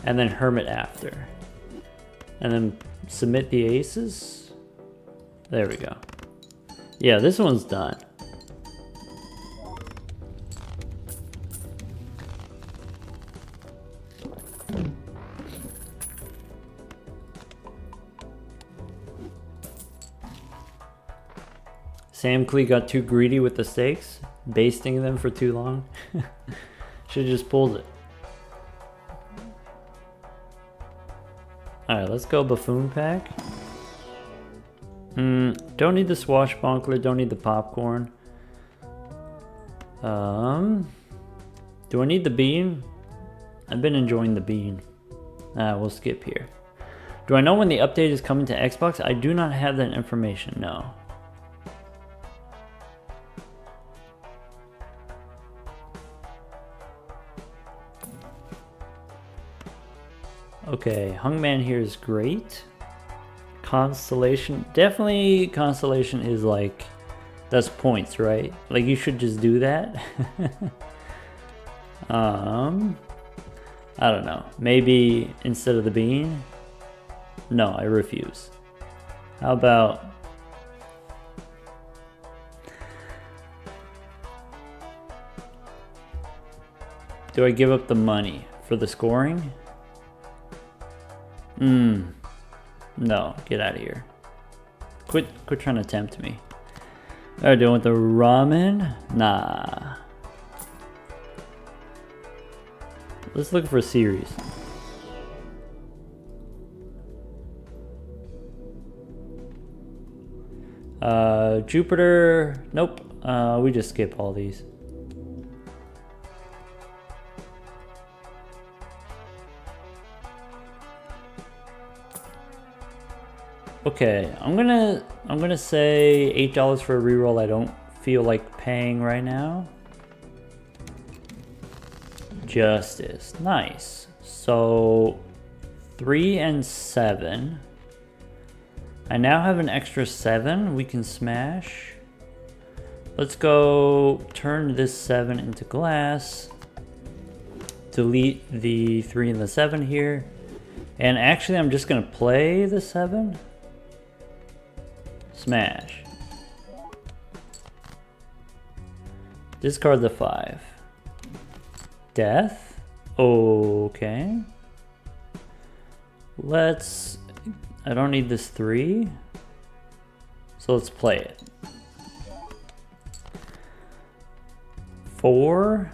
And then Hermit after. And then submit the aces. There we go. Yeah, this one's done. Sam Clee got too greedy with the stakes, basting them for too long. Should've just pulled it. Alright, let's go buffoon pack. Don't need the swashbuckler, don't need the popcorn. Do I need the bean? I've been enjoying the bean. We'll skip here. Do I know when the update is coming to Xbox? I do not have that information, no. Okay, Hungman here is great. Constellation, definitely Constellation is like, that's points, right? Like you should just do that. I don't know, maybe instead of the bean? No, I refuse. How about do I give up the money for the scoring? No, get out of here. Quit trying to tempt me. Alright, do I want the ramen? Nah. Let's look for a series. Jupiter, nope. We just skip all these. Okay, I'm gonna say $8 for a reroll I don't feel like paying right now. Justice, nice. So 3 and 7. I now have an extra 7 we can smash. Let's go turn this 7 into glass. Delete the 3 and the 7 here. And actually I'm just gonna play the 7. Smash. Discard the 5. Death. Okay. I don't need this 3. So let's play it. 4.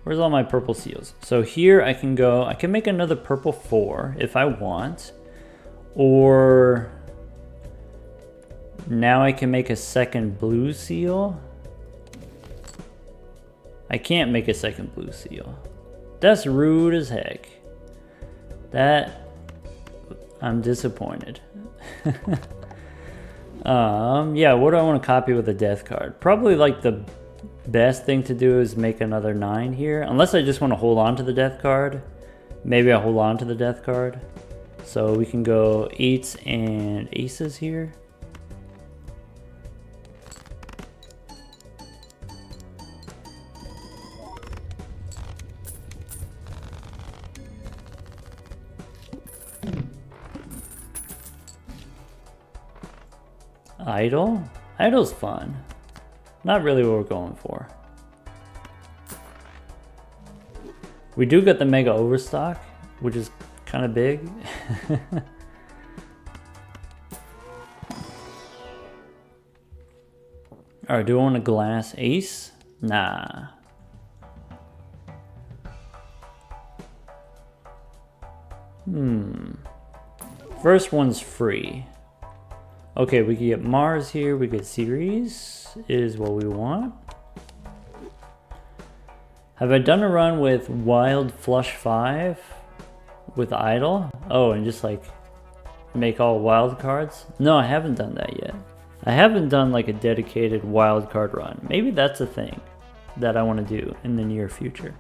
Where's all my purple seals? So here I can make another purple 4 if I want. Or now I can make a second blue seal. I can't make a second blue seal. That's rude as heck. I'm disappointed. Yeah, what do I want to copy with a death card? Probably like the best thing to do is make another 9 here. Unless I just want to hold on to the death card. Maybe I'll hold on to the death card. So we can go 8s and aces here. Idle? Idle's fun. Not really what we're going for. We do get the mega overstock, which is kind of big. Alright, do I want a glass ace? Nah. First one's free. Okay, we can get Mars here. We get Ceres is what we want. Have I done a run with Wild Flush 5 with Idle? Oh, and just like make all wild cards? No, I haven't done that yet. I haven't done like a dedicated wild card run. Maybe that's a thing that I want to do in the near future.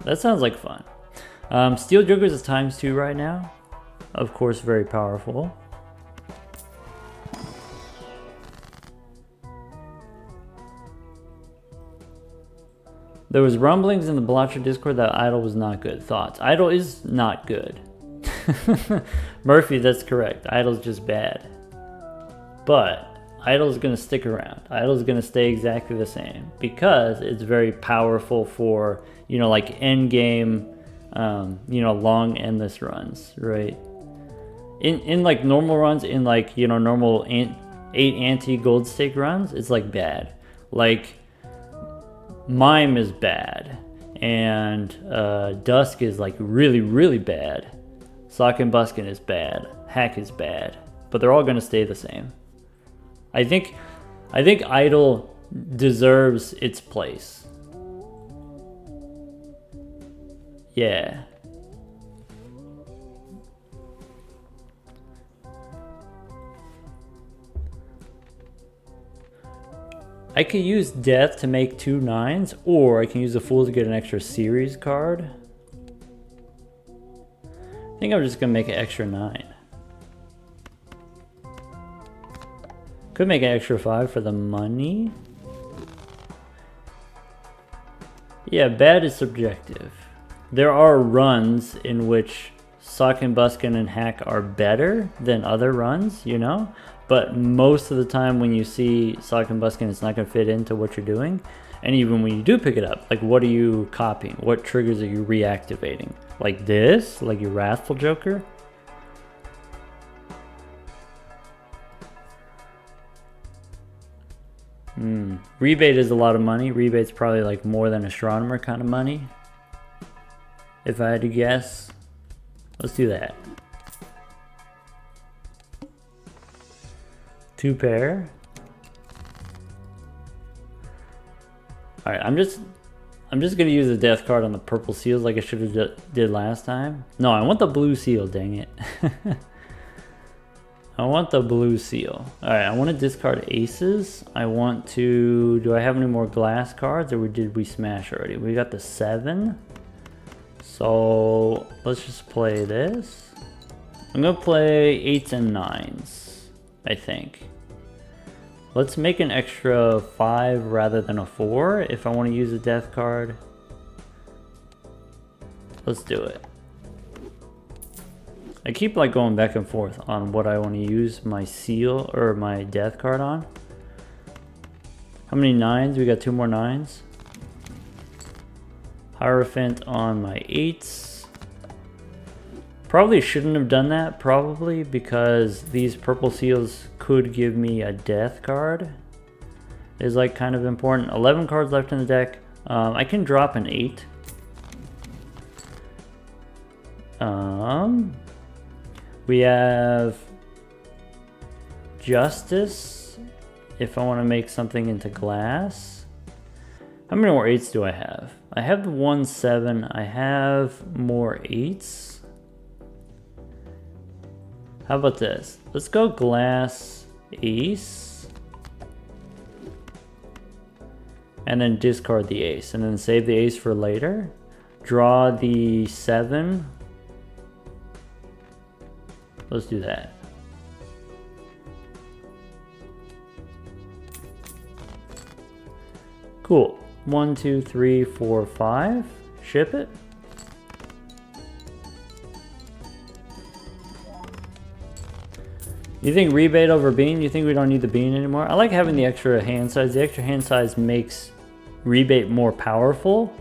That sounds like fun. Steel Jokers is ×2 right now. Of course, very powerful. There was rumblings in the Blotcher Discord that Idle was not good. Thoughts? Idle is not good. Murphy, that's correct. Idle's just bad. But Idle's going to stick around. Idle's going to stay exactly the same because it's very powerful for, you know, like end game, you know, long endless runs, right? In like normal runs, in like, you know, normal 8 anti-gold stake runs, it's like bad. Like Mime is bad and Dusk is like really, really bad. Sock and Buskin is bad. Hack is bad. But they're all going to stay the same. I think Idle deserves its place. Yeah. I could use Death to make 2 9s, or I can use the Fool to get an extra series card. I think I'm just gonna make an extra 9. Could make an extra 5 for the money. Yeah, bad is subjective. There are runs in which Sock and Buskin and Hack are better than other runs, you know? But most of the time when you see Sock and Buskin, it's not going to fit into what you're doing. And even when you do pick it up, like what are you copying? What triggers are you reactivating? Like this? Like your Wrathful Joker? Rebate is a lot of money. Rebate's probably like more than Astronomer kind of money. If I had to guess. Let's do that. 2 pair. Alright, I'm just gonna use the death card on the purple seals like I should have did last time. No, I want the blue seal, dang it. I want the blue seal. Alright, I want to discard aces. I want to... Do I have any more glass cards or did we smash already? We got the 7. So let's just play this. I'm going to play 8s and 9s, I think. Let's make an extra 5 rather than a 4 if I want to use a death card. Let's do it. I keep like going back and forth on what I want to use my seal or my death card on. How many 9s? We got 2 more 9s. Hierophant on my 8s. Probably shouldn't have done that, probably, because these purple seals could give me a death card. Is like kind of important. 11 cards left in the deck. I can drop an 8. We have Justice, if I want to make something into glass. How many more 8s do I have? I have 1 7. I have more 8s. How about this? Let's go glass, ace. And then discard the ace. And then save the ace for later. Draw the 7. Let's do that. Cool. 1, 2, 3, 4, 5. Ship it. You think rebate over bean? You think we don't need the bean anymore? I like having the extra hand size. The extra hand size makes rebate more powerful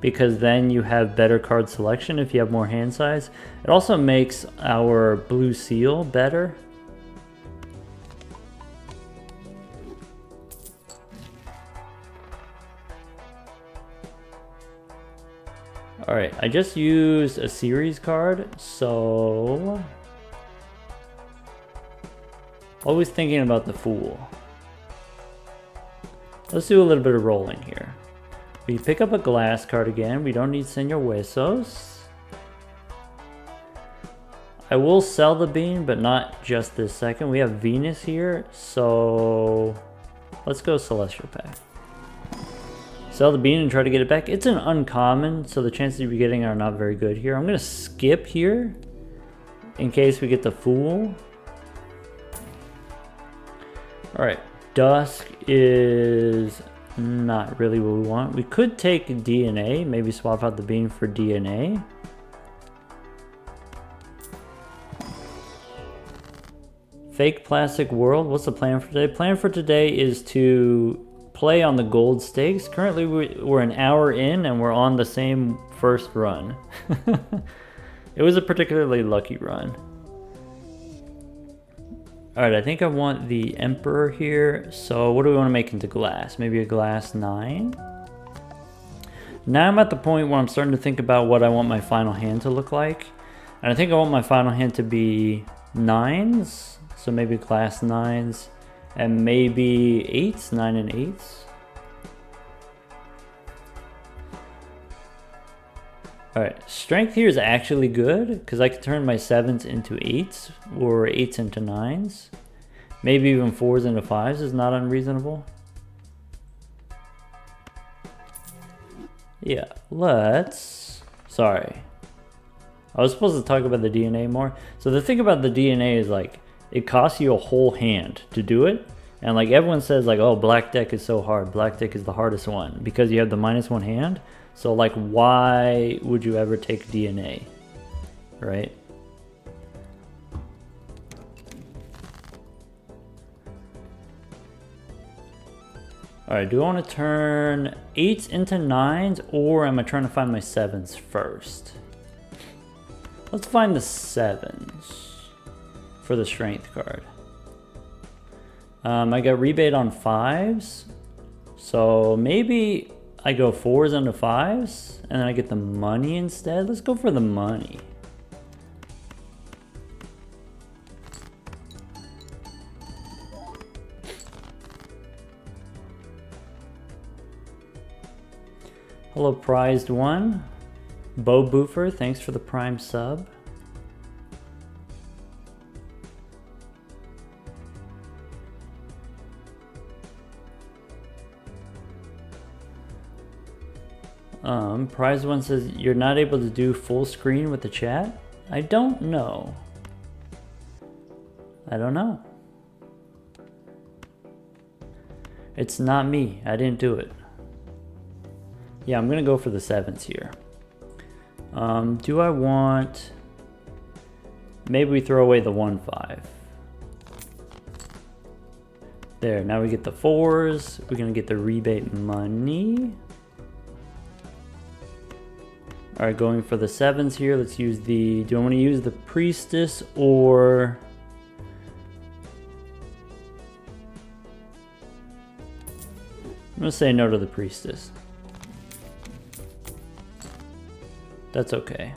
because then you have better card selection if you have more hand size. It also makes our blue seal better. Alright, I just used a series card, so... Always thinking about the Fool. Let's do a little bit of rolling here. We pick up a glass card again. We don't need Señor Huesos. I will sell the bean, but not just this second. We have Venus here, so let's go Celestial Pack. Sell the bean and try to get it back. It's an uncommon, so the chances of you getting are not very good here. I'm going to skip here in case we get the Fool. Alright, Dusk is not really what we want. We could take DNA, maybe swap out the bean for DNA. Fake Plastic World, what's the plan for today? Plan for today is to play on the gold stakes. Currently we're an hour in and we're on the same first run. It was a particularly lucky run. Alright, I think I want the Emperor here. So what do we want to make into glass? Maybe a glass 9? Now I'm at the point where I'm starting to think about what I want my final hand to look like. And I think I want my final hand to be 9s. So maybe glass 9s and maybe 8s, 9 and 8s. Alright, strength here is actually good because I can turn my 7s into 8s or 8s into 9s. Maybe even 4s into 5s is not unreasonable. Yeah, let's... Sorry. I was supposed to talk about the DNA more. So the thing about the DNA is like, it costs you a whole hand to do it. And like everyone says like, oh, black deck is so hard. Black deck is the hardest one because you have the -1 hand. So like, why would you ever take DNA, right? All right, do I want to turn 8s into 9s or am I trying to find my 7s first? Let's find the 7s for the strength card. I got rebate on 5s, so maybe I go 4s into 5s and then I get the money instead. Let's go for the money. Hello, prized one. Bo Boofer, thanks for the prime sub. Prize one says you're not able to do full screen with the chat. I don't know. I don't know. It's not me. I didn't do it. Yeah, I'm gonna go for the 7s here. Do I want... Maybe we throw away the 1-5. There, now we get the 4s. We're gonna get the rebate money. Alright, going for the 7s here. Let's use the... Do I want to use the Priestess or... I'm gonna say no to the Priestess. That's okay.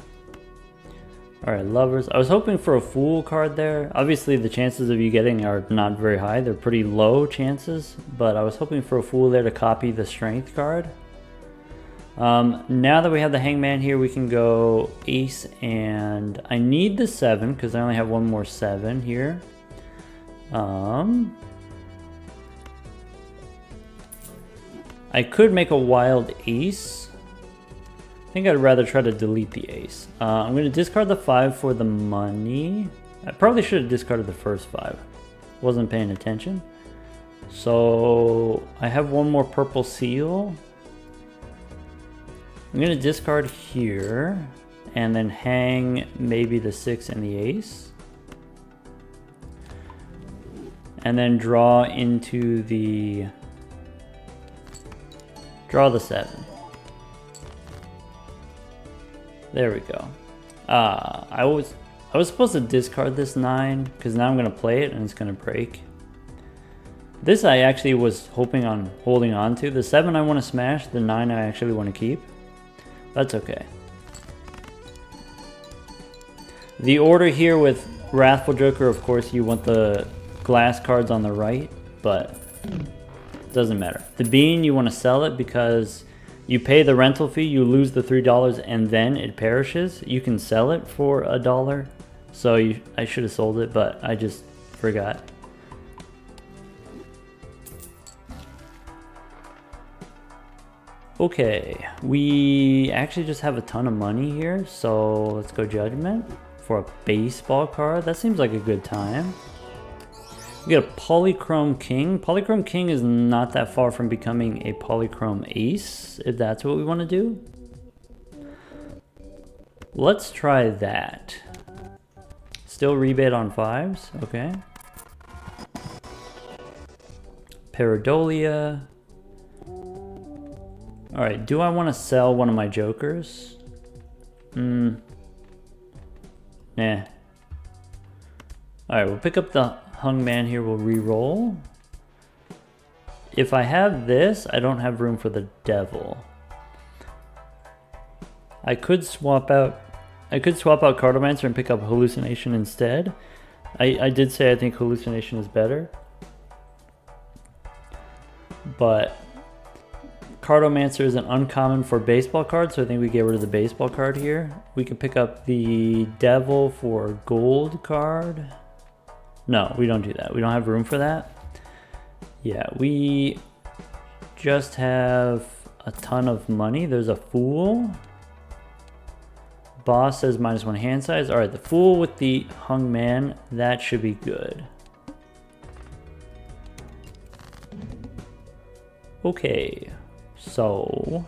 Alright, Lovers. I was hoping for a Fool card there. Obviously the chances of you getting are not very high. They're pretty low chances. But I was hoping for a Fool there to copy the Strength card. Now that we have the Hangman here, we can go Ace and... I need the 7 because I only have one more 7 here. I could make a Wild Ace. I think I'd rather try to delete the Ace. I'm going to discard the 5 for the money. I probably should have discarded the first 5. Wasn't paying attention. So I have one more purple seal. I'm going to discard here and then hang maybe the 6 and the Ace. And then draw into the... Draw the 7. There we go. I was supposed to discard this 9 because now I'm going to play it and it's going to break. This I actually was hoping on holding on to. The 7 I want to smash, the 9 I actually want to keep. That's okay. The order here with Wrathful Joker, of course, you want the glass cards on the right, but it doesn't matter. The bean, you want to sell it because you pay the rental fee, you lose the $3, and then it perishes. You can sell it for $1. So I should have sold it, but I just forgot. Okay, we actually just have a ton of money here, so let's go Judgment for a baseball card. That seems like a good time. We get a Polychrome King. Polychrome King is not that far from becoming a Polychrome Ace, if that's what we want to do. Let's try that. Still rebate on 5s, okay. Pareidolia. Alright, do I want to sell one of my jokers? Nah. Alright, we'll pick up the Hung Man here, we'll re-roll. If I have this, I don't have room for the Devil. I could swap out Cartomancer and pick up Hallucination instead. I did say I think Hallucination is better. But Cartomancer is an uncommon for baseball cards, so I think we get rid of the baseball card here. We can pick up the Devil for a gold card. No, we don't do that. We don't have room for that. Yeah, we just have a ton of money. There's a Fool. Boss says -1 hand size. Alright, the Fool with the Hung Man, that should be good. Okay, so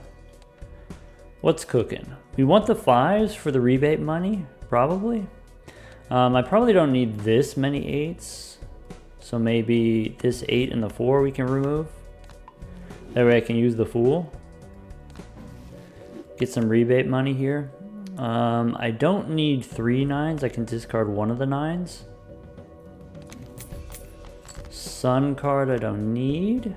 what's cooking? We want the 5s for the rebate money, probably. I probably don't need this many 8s, so maybe this 8 and the 4 we can remove. That way I can use the Fool. Get some rebate money here. I don't need 3 9s, I can discard one of the 9s. Sun card I don't need.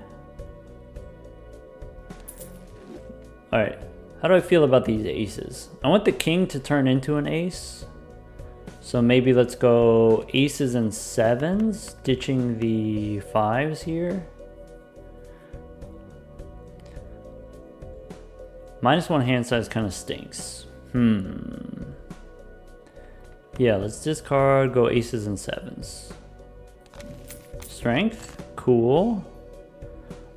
Alright, how do I feel about these aces? I want the king to turn into an ace. So maybe let's go aces and 7s, ditching the 5s here. -1 hand size kind of stinks. Yeah, let's discard, go aces and 7s. Strength, cool.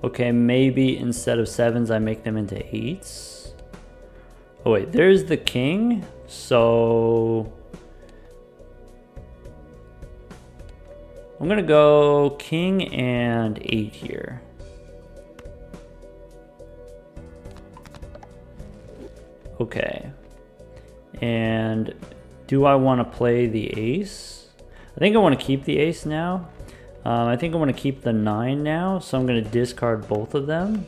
Okay, maybe instead of 7s I make them into 8s. Oh wait, there's the king, so I'm gonna go king and 8 here. Okay, and do I want to play the ace? I think I want to keep the ace now. I think I want to keep the 9 now, so I'm going to discard both of them.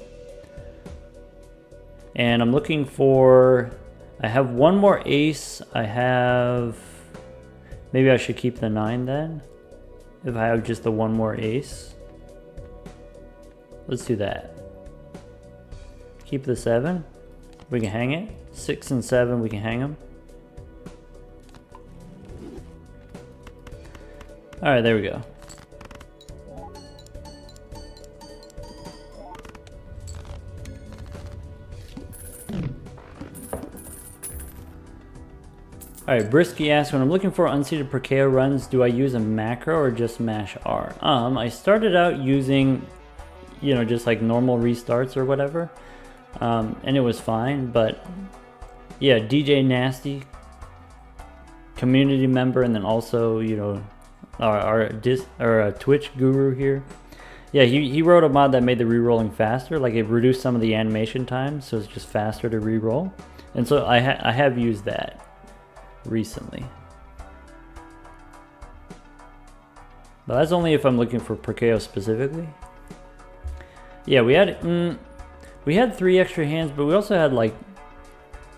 And I'm looking for, I have one more ace. Maybe I should keep the 9 then, if I have just the one more ace. Let's do that. Keep the 7, we can hang it. 6 and 7, we can hang them. Alright, there we go. Alright, Brisky asks, when I'm looking for unseated per KO runs, do I use a macro or just mash R? I started out using, just like normal restarts or whatever, and it was fine, but yeah, DJ Nasty, community member, and then also, our Twitch guru here. Yeah, he wrote a mod that made the re-rolling faster, like it reduced some of the animation time, so it's just faster to re-roll. And so I have used that recently. But that's only if I'm looking for Perkeo specifically. Yeah, we had 3 extra hands, but we also had like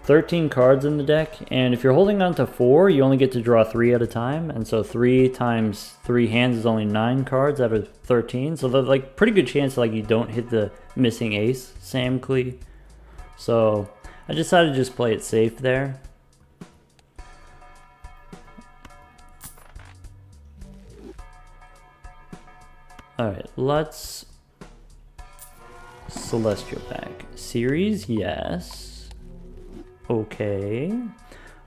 13 cards in the deck, and if you're holding on to 4, you only get to draw 3 at a time, and so 3 times 3 hands is only 9 cards out of 13, so there's like pretty good chance like you don't hit the missing ace, Sam Klee. So I decided to just play it safe there. Alright, let's Celestial Pack. Series, yes. Okay.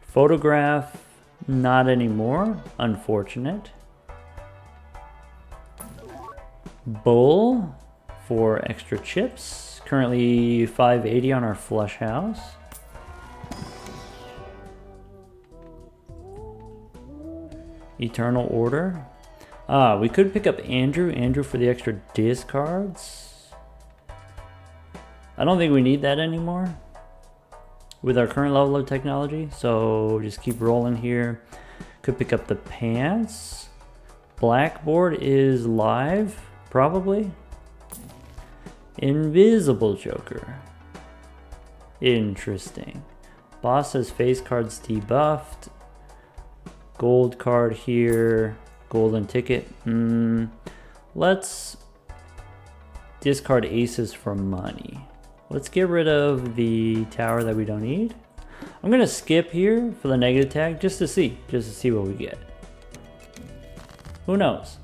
Photograph, not anymore. Unfortunate. Bull for extra chips. Currently 580 on our flush house. Eternal Order. We could pick up Andrew for the extra discards. I don't think we need that anymore with our current level of technology, so just keep rolling here. Could pick up the pants. Blackboard is live, probably. Invisible Joker. Interesting. Boss says face cards debuffed. Gold card here. Golden ticket. Let's discard aces for money. Let's get rid of the tower that we don't need. I'm gonna skip here for the negative tag just to see what we get. Who knows?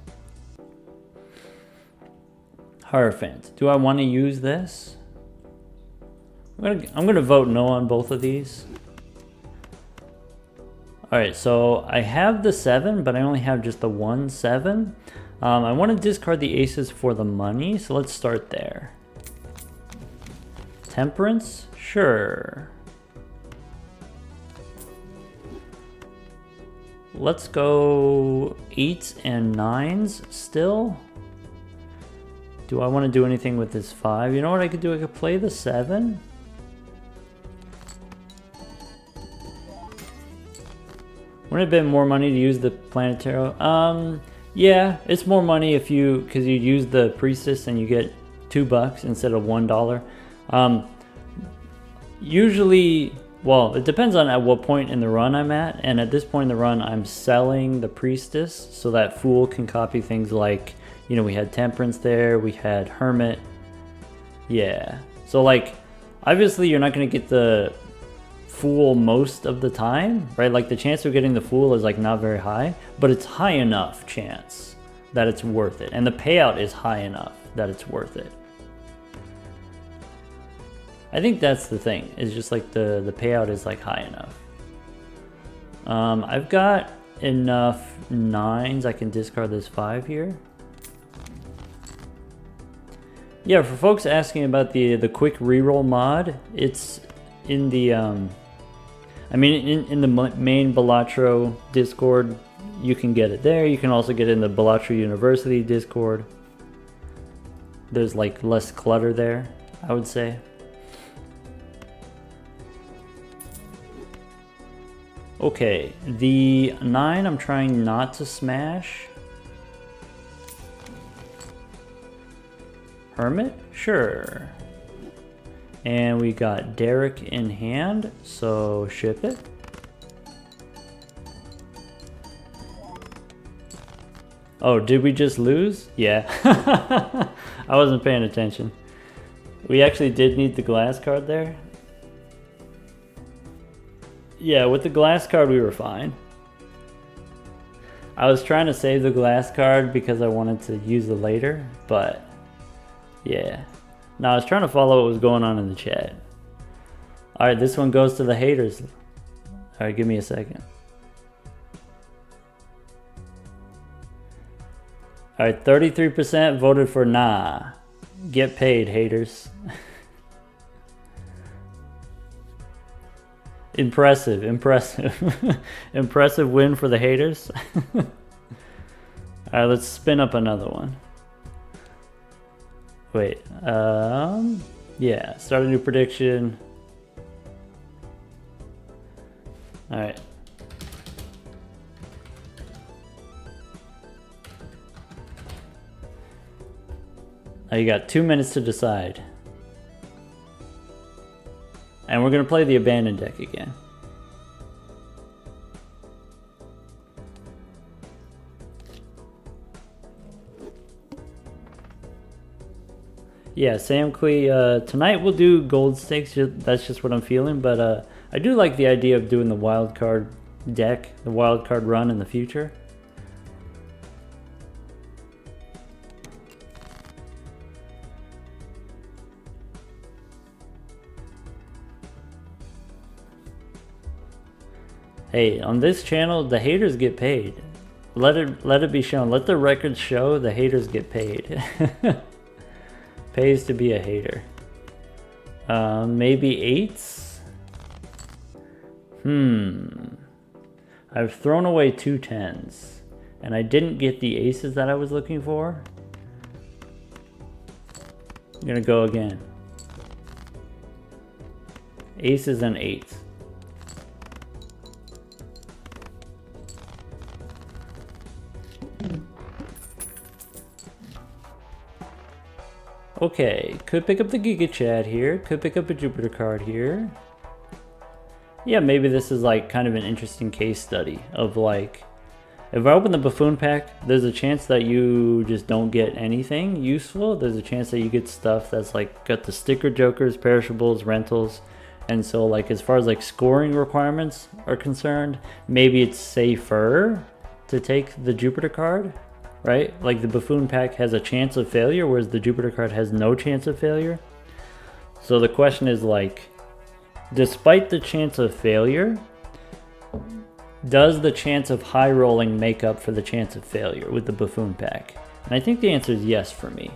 Hierophant. Do I want to use this? I'm gonna vote no on both of these. Alright, so I have the 7, but I only have just the 1 7. I want to discard the aces for the money, so let's start there. Temperance? Sure. Let's go 8s and 9s still. Do I want to do anything with this 5? You know what I could do? I could play the 7. Wouldn't it have been more money to use the Planetaro? Yeah, it's more money if because you use the Priestess and you get $2 instead of $1. Usually, well, it depends on at what point in the run I'm at, and at this point in the run, I'm selling the Priestess so that Fool can copy things like, you know, we had Temperance there, we had Hermit. Yeah, so like, obviously you're not going to get the Fool most of the time, right? Like the chance of getting the Fool is like not very high, but it's high enough chance that it's worth it, and the payout is high enough that it's worth it. I think that's the thing, is just like the payout is like high enough. I've got enough 9s, I can discard this 5 here. Yeah, for folks asking about the quick reroll mod, it's in the I mean in the main Balatro Discord, you can get it there. You can also get it in the Balatro University Discord. There's like less clutter there, I would say. Okay, the 9 I'm trying not to smash. Hermit? Sure. And we got Derek in hand, so ship it. Oh, did we just lose? Yeah. I wasn't paying attention. We actually did need the glass card there. Yeah, with the glass card we were fine. I was trying to save the glass card because I wanted to use it later, but yeah. No, I was trying to follow what was going on in the chat. Alright, this one goes to the haters. Alright, give me a second. Alright, 33% voted for nah. Get paid, haters. Impressive, impressive. Impressive win for the haters. Alright, let's spin up another one. Wait, yeah, start a new prediction. Alright. Now you got 2 minutes to decide. And we're gonna play the abandoned deck again. Yeah, Sam Clee, tonight we'll do gold stakes, that's just what I'm feeling, but I do like the idea of doing the wild card deck, the wild card run in the future. Hey, on this channel, the haters get paid. Let it be shown. Let the records show the haters get paid. Pays to be a hater. Maybe 8s? I've thrown away 2 10s. And I didn't get the aces that I was looking for. I'm gonna go again. Aces and 8s. Okay, could pick up the Giga Chad here, could pick up a Jupiter card here. Yeah, maybe this is like kind of an interesting case study of like, if I open the Buffoon pack, there's a chance that you just don't get anything useful. There's a chance that you get stuff that's like got the sticker jokers, perishables, rentals. And so like as far as like scoring requirements are concerned, maybe it's safer to take the Jupiter card. Right? Like the Buffoon pack has a chance of failure, whereas the Jupiter card has no chance of failure. So the question is like, despite the chance of failure, does the chance of high rolling make up for the chance of failure with the Buffoon pack? And I think the answer is yes for me.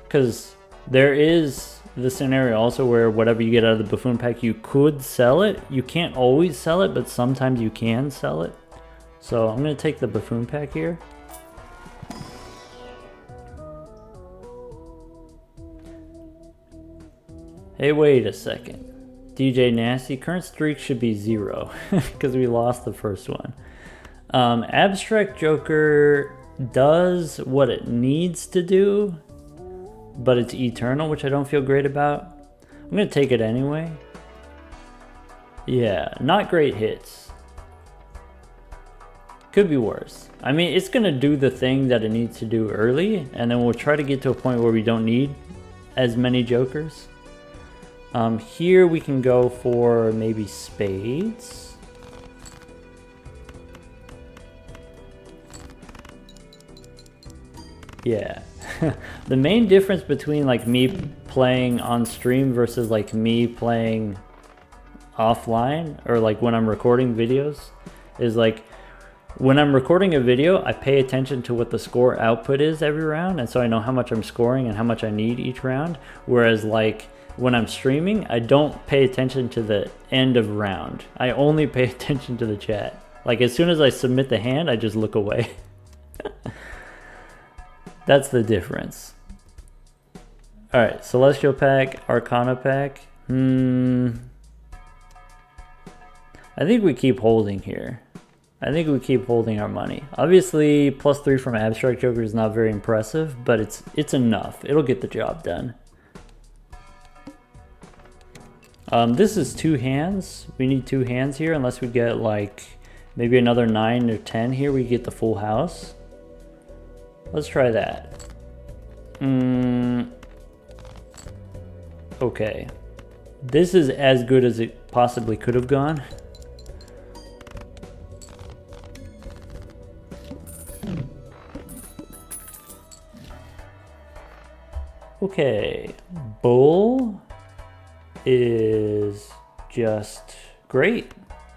Because there is the scenario also where whatever you get out of the Buffoon pack, you could sell it. You can't always sell it, but sometimes you can sell it. So I'm going to take the Buffoon pack here. Hey, wait a second. DJ Nasty, current streak should be 0 because we lost the first one. Abstract Joker does what it needs to do, but it's eternal, which I don't feel great about. I'm going to take it anyway. Yeah, not great hits. Could be worse. I mean, it's going to do the thing that it needs to do early, and then we'll try to get to a point where we don't need as many jokers. Here we can go for maybe spades. Yeah. The main difference between like me playing on stream versus like me playing offline or like when I'm recording videos is like when I'm recording a video, I pay attention to what the score output is every round, and so I know how much I'm scoring and how much I need each round. Whereas like when I'm streaming, I don't pay attention to the end of round. I only pay attention to the chat. Like as soon as I submit the hand, I just look away. That's the difference. All right, Celestial pack, Arcana pack. I think we keep holding here. I think we keep holding our money. Obviously, +3 from Abstract Joker is not very impressive, but it's enough. It'll get the job done. This is 2 hands. We need 2 hands here, unless we get like maybe another 9 or 10 here. We get the full house. Let's try that. Okay. This is as good as it possibly could have gone. Okay. Bull is just great.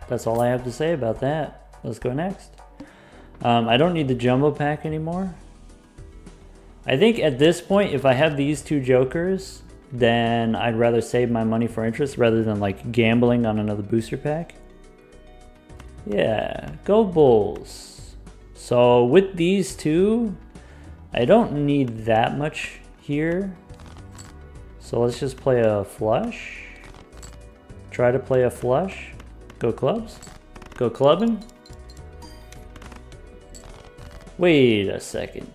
That's all I have to say about that. Let's go next. I don't need the jumbo pack anymore. I think at this point, if I have these 2 jokers, then I'd rather save my money for interest rather than like gambling on another booster pack. Yeah, go Bulls. So with these 2, I don't need that much here. So let's just play a flush. Try to play a flush. Go clubs. Go clubbing. Wait a second.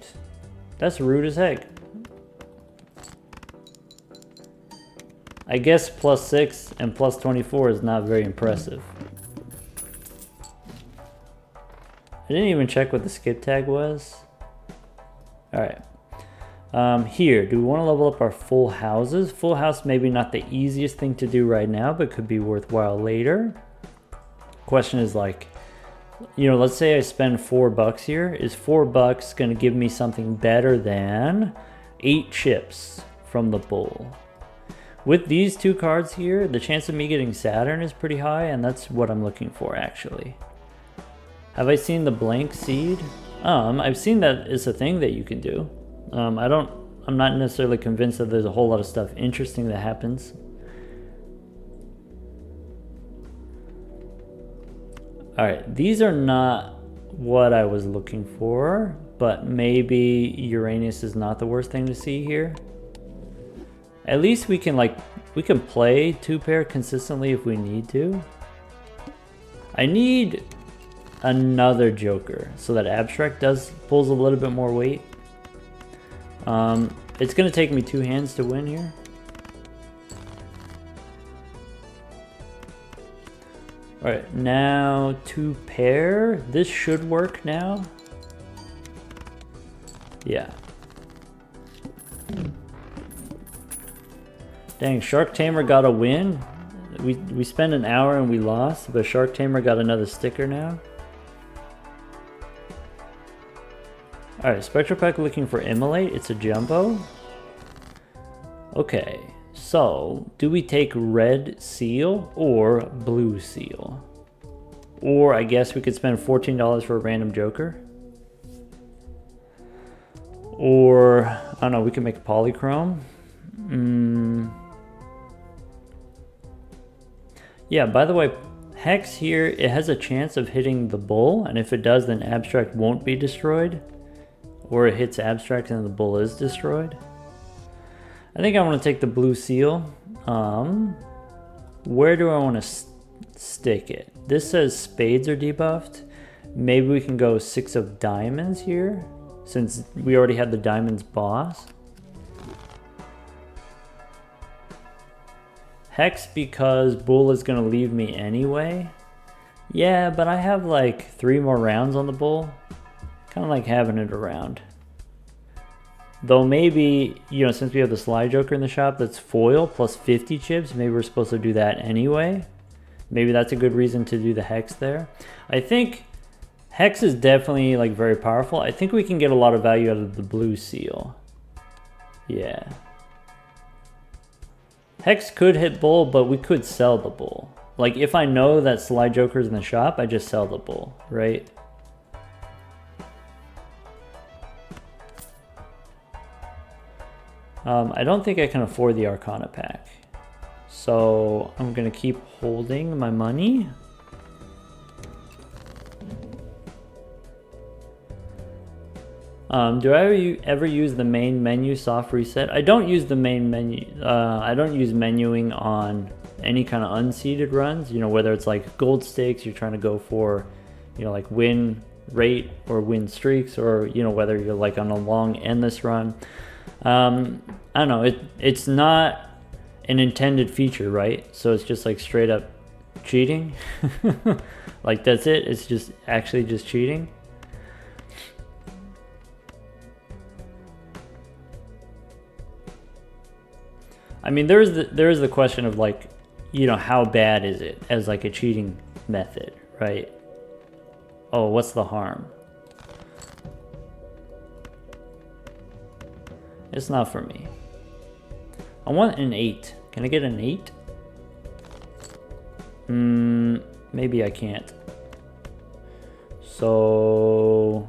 That's rude as heck. I guess +6 and +24 is not very impressive. I didn't even check what the skip tag was. Alright. Here, do we want to level up our full houses? Full house maybe not the easiest thing to do right now, but could be worthwhile later. Question is like, you know, let's say I spend $4 here. Is $4 going to give me something better than 8 chips from the bull? With these two cards here, the chance of me getting Saturn is pretty high, and that's what I'm looking for actually. Have I seen the blank seed? I've seen that it's a thing that you can do. I'm not necessarily convinced that there's a whole lot of stuff interesting that happens. Alright, these are not what I was looking for, but maybe Uranus is not the worst thing to see here. At least we can play 2-pair consistently if we need to. I need another joker so that abstract pulls a little bit more weight. It's gonna take me 2 hands to win here. Alright, now 2-pair. This should work now. Yeah. Dang, Shark Tamer got a win. We spent an hour and we lost, but Shark Tamer got another sticker now. Alright, Spectral Pack looking for Immolate. It's a jumbo. Okay, so do we take red seal or blue seal? Or I guess we could spend $14 for a random joker. Or, I don't know, we can make a polychrome. Yeah, by the way, Hex here, it has a chance of hitting the bull, and if it does, then abstract won't be destroyed. Or it hits abstract and the bull is destroyed. I think I want to take the blue seal. Where do I want to stick it? This says spades are debuffed. Maybe we can go 6 of diamonds here, since we already had the diamonds boss. Hex because bull is going to leave me anyway. Yeah, but I have like 3 more rounds on the bull. Kind of like having it around. Though maybe, you know, since we have the Sly Joker in the shop that's foil plus 50 chips, maybe we're supposed to do that anyway. Maybe that's a good reason to do the Hex there. I think Hex is definitely like very powerful. I think we can get a lot of value out of the blue seal. Yeah. Hex could hit bull, but we could sell the bull. Like if I know that Sly Joker's in the shop, I just sell the bull, right? I don't think I can afford the Arcana pack. So I'm gonna keep holding my money. Do I ever use the main menu soft reset? I don't use the main menu. I don't use menuing on any kind of unseeded runs. You know, whether it's like gold stakes, you're trying to go for, you know, like win rate or win streaks, or you know, whether you're like on a long endless run. I don't know. It's not an intended feature, right? So it's just like straight up cheating. Like that's it. It's just actually just cheating. I mean, there is the question of like, you know, how bad is it as like a cheating method, right? Oh, what's the harm? It's not for me. I want an 8. Can I get an 8? Maybe I can't. So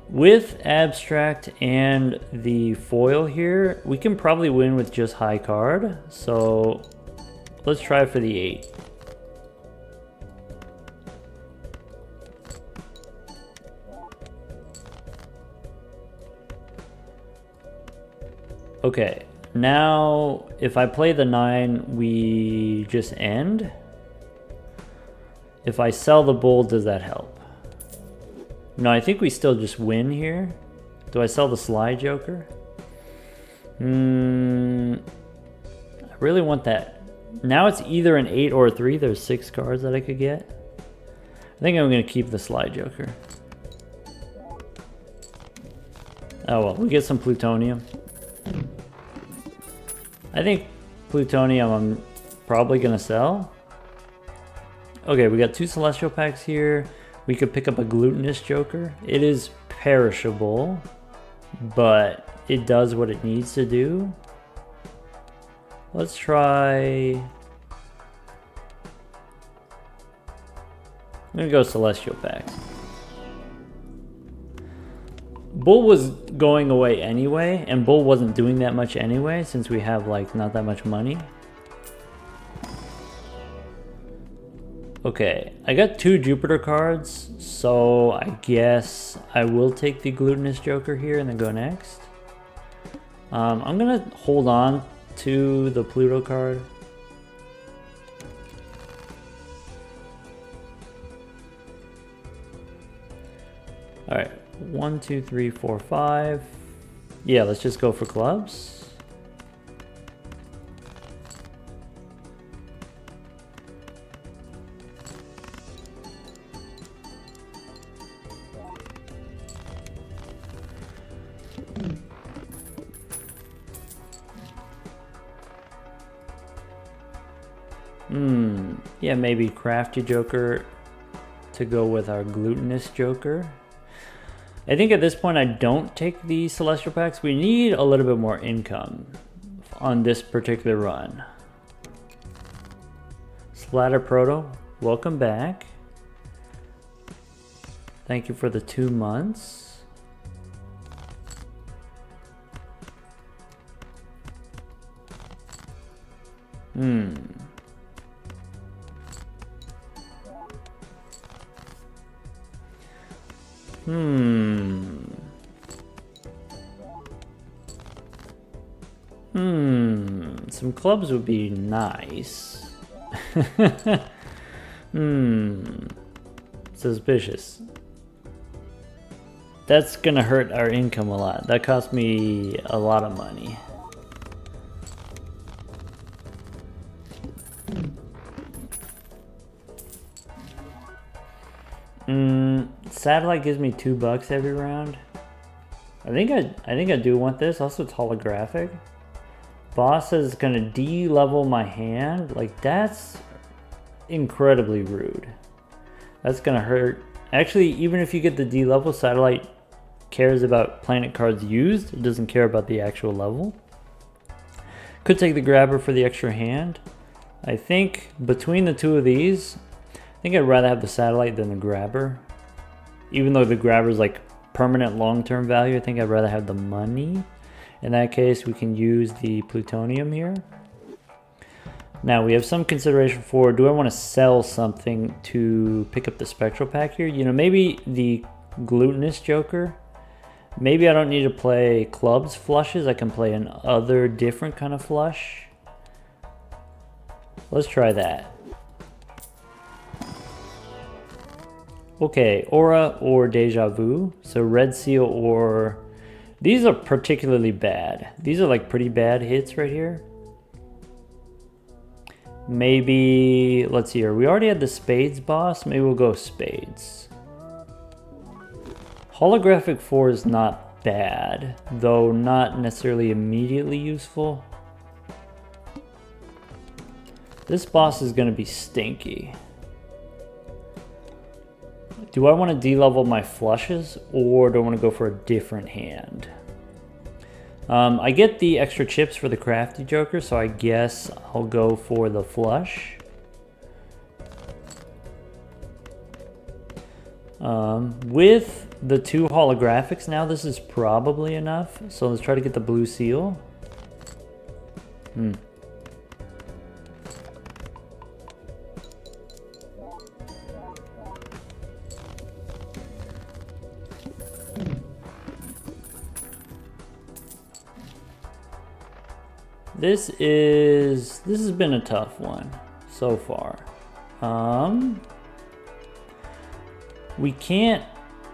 with abstract and the foil here, we can probably win with just high card. So let's try for the 8. Okay, now if I play the 9, we just end. If I sell the bull, does that help? No, I think we still just win here. Do I sell the Sly Joker? I really want that. Now it's either an 8 or a 3. There's 6 cards that I could get. I think I'm going to keep the Sly Joker. Oh well, we get some plutonium. I think plutonium I'm probably going to sell. Okay, we got 2 celestial packs here. We could pick up a glutinous joker. It is perishable, but it does what it needs to do. Let's try... I'm gonna go Celestial Packs. Bull was going away anyway, and Bull wasn't doing that much anyway, since we have like not that much money. Okay, I got 2 Jupiter cards, so I guess I will take the Glutinous Joker here and then go next. I'm gonna hold on to the Pluto card. All right, 1, 2, 3, 4, 5. Yeah, let's just go for clubs. Yeah, maybe Crafty Joker to go with our Glutinous Joker. I think at this point I don't take the Celestial Packs. We need a little bit more income on this particular run. Splatter Proto, welcome back. Thank you for the 2 months. Some clubs would be nice. Suspicious. That's gonna hurt our income a lot. That cost me a lot of money. Satellite gives me $2 every round. I think I do want this. Also, it's holographic. Boss is gonna de-level my hand. Like, that's incredibly rude. That's gonna hurt. Actually, even if you get the de-level, Satellite cares about planet cards used. It doesn't care about the actual level. Could take the grabber for the extra hand. I think between the 2 of these, I think I'd rather have the Satellite than the grabber. Even though the grabber is like permanent long-term value, I think I'd rather have the money. In that case, we can use the plutonium here. Now we have some consideration for, do I want to sell something to pick up the spectral pack here? You know, maybe the Glutinous Joker. Maybe I don't need to play clubs flushes. I can play an other different kind of flush. Let's try that. Okay, Aura or Deja Vu. So Red Seal or... These are particularly bad. These are like pretty bad hits right here. Maybe, let's see here. We already had the Spades boss. Maybe we'll go Spades. Holographic 4 is not bad, though not necessarily immediately useful. This boss is going to be stinky. Do I want to de-level my flushes, or do I want to go for a different hand? I get the extra chips for the Crafty Joker, so I guess I'll go for the flush. With the 2 holographics now, this is probably enough. So let's try to get the blue seal. This has been a tough one so far. We can't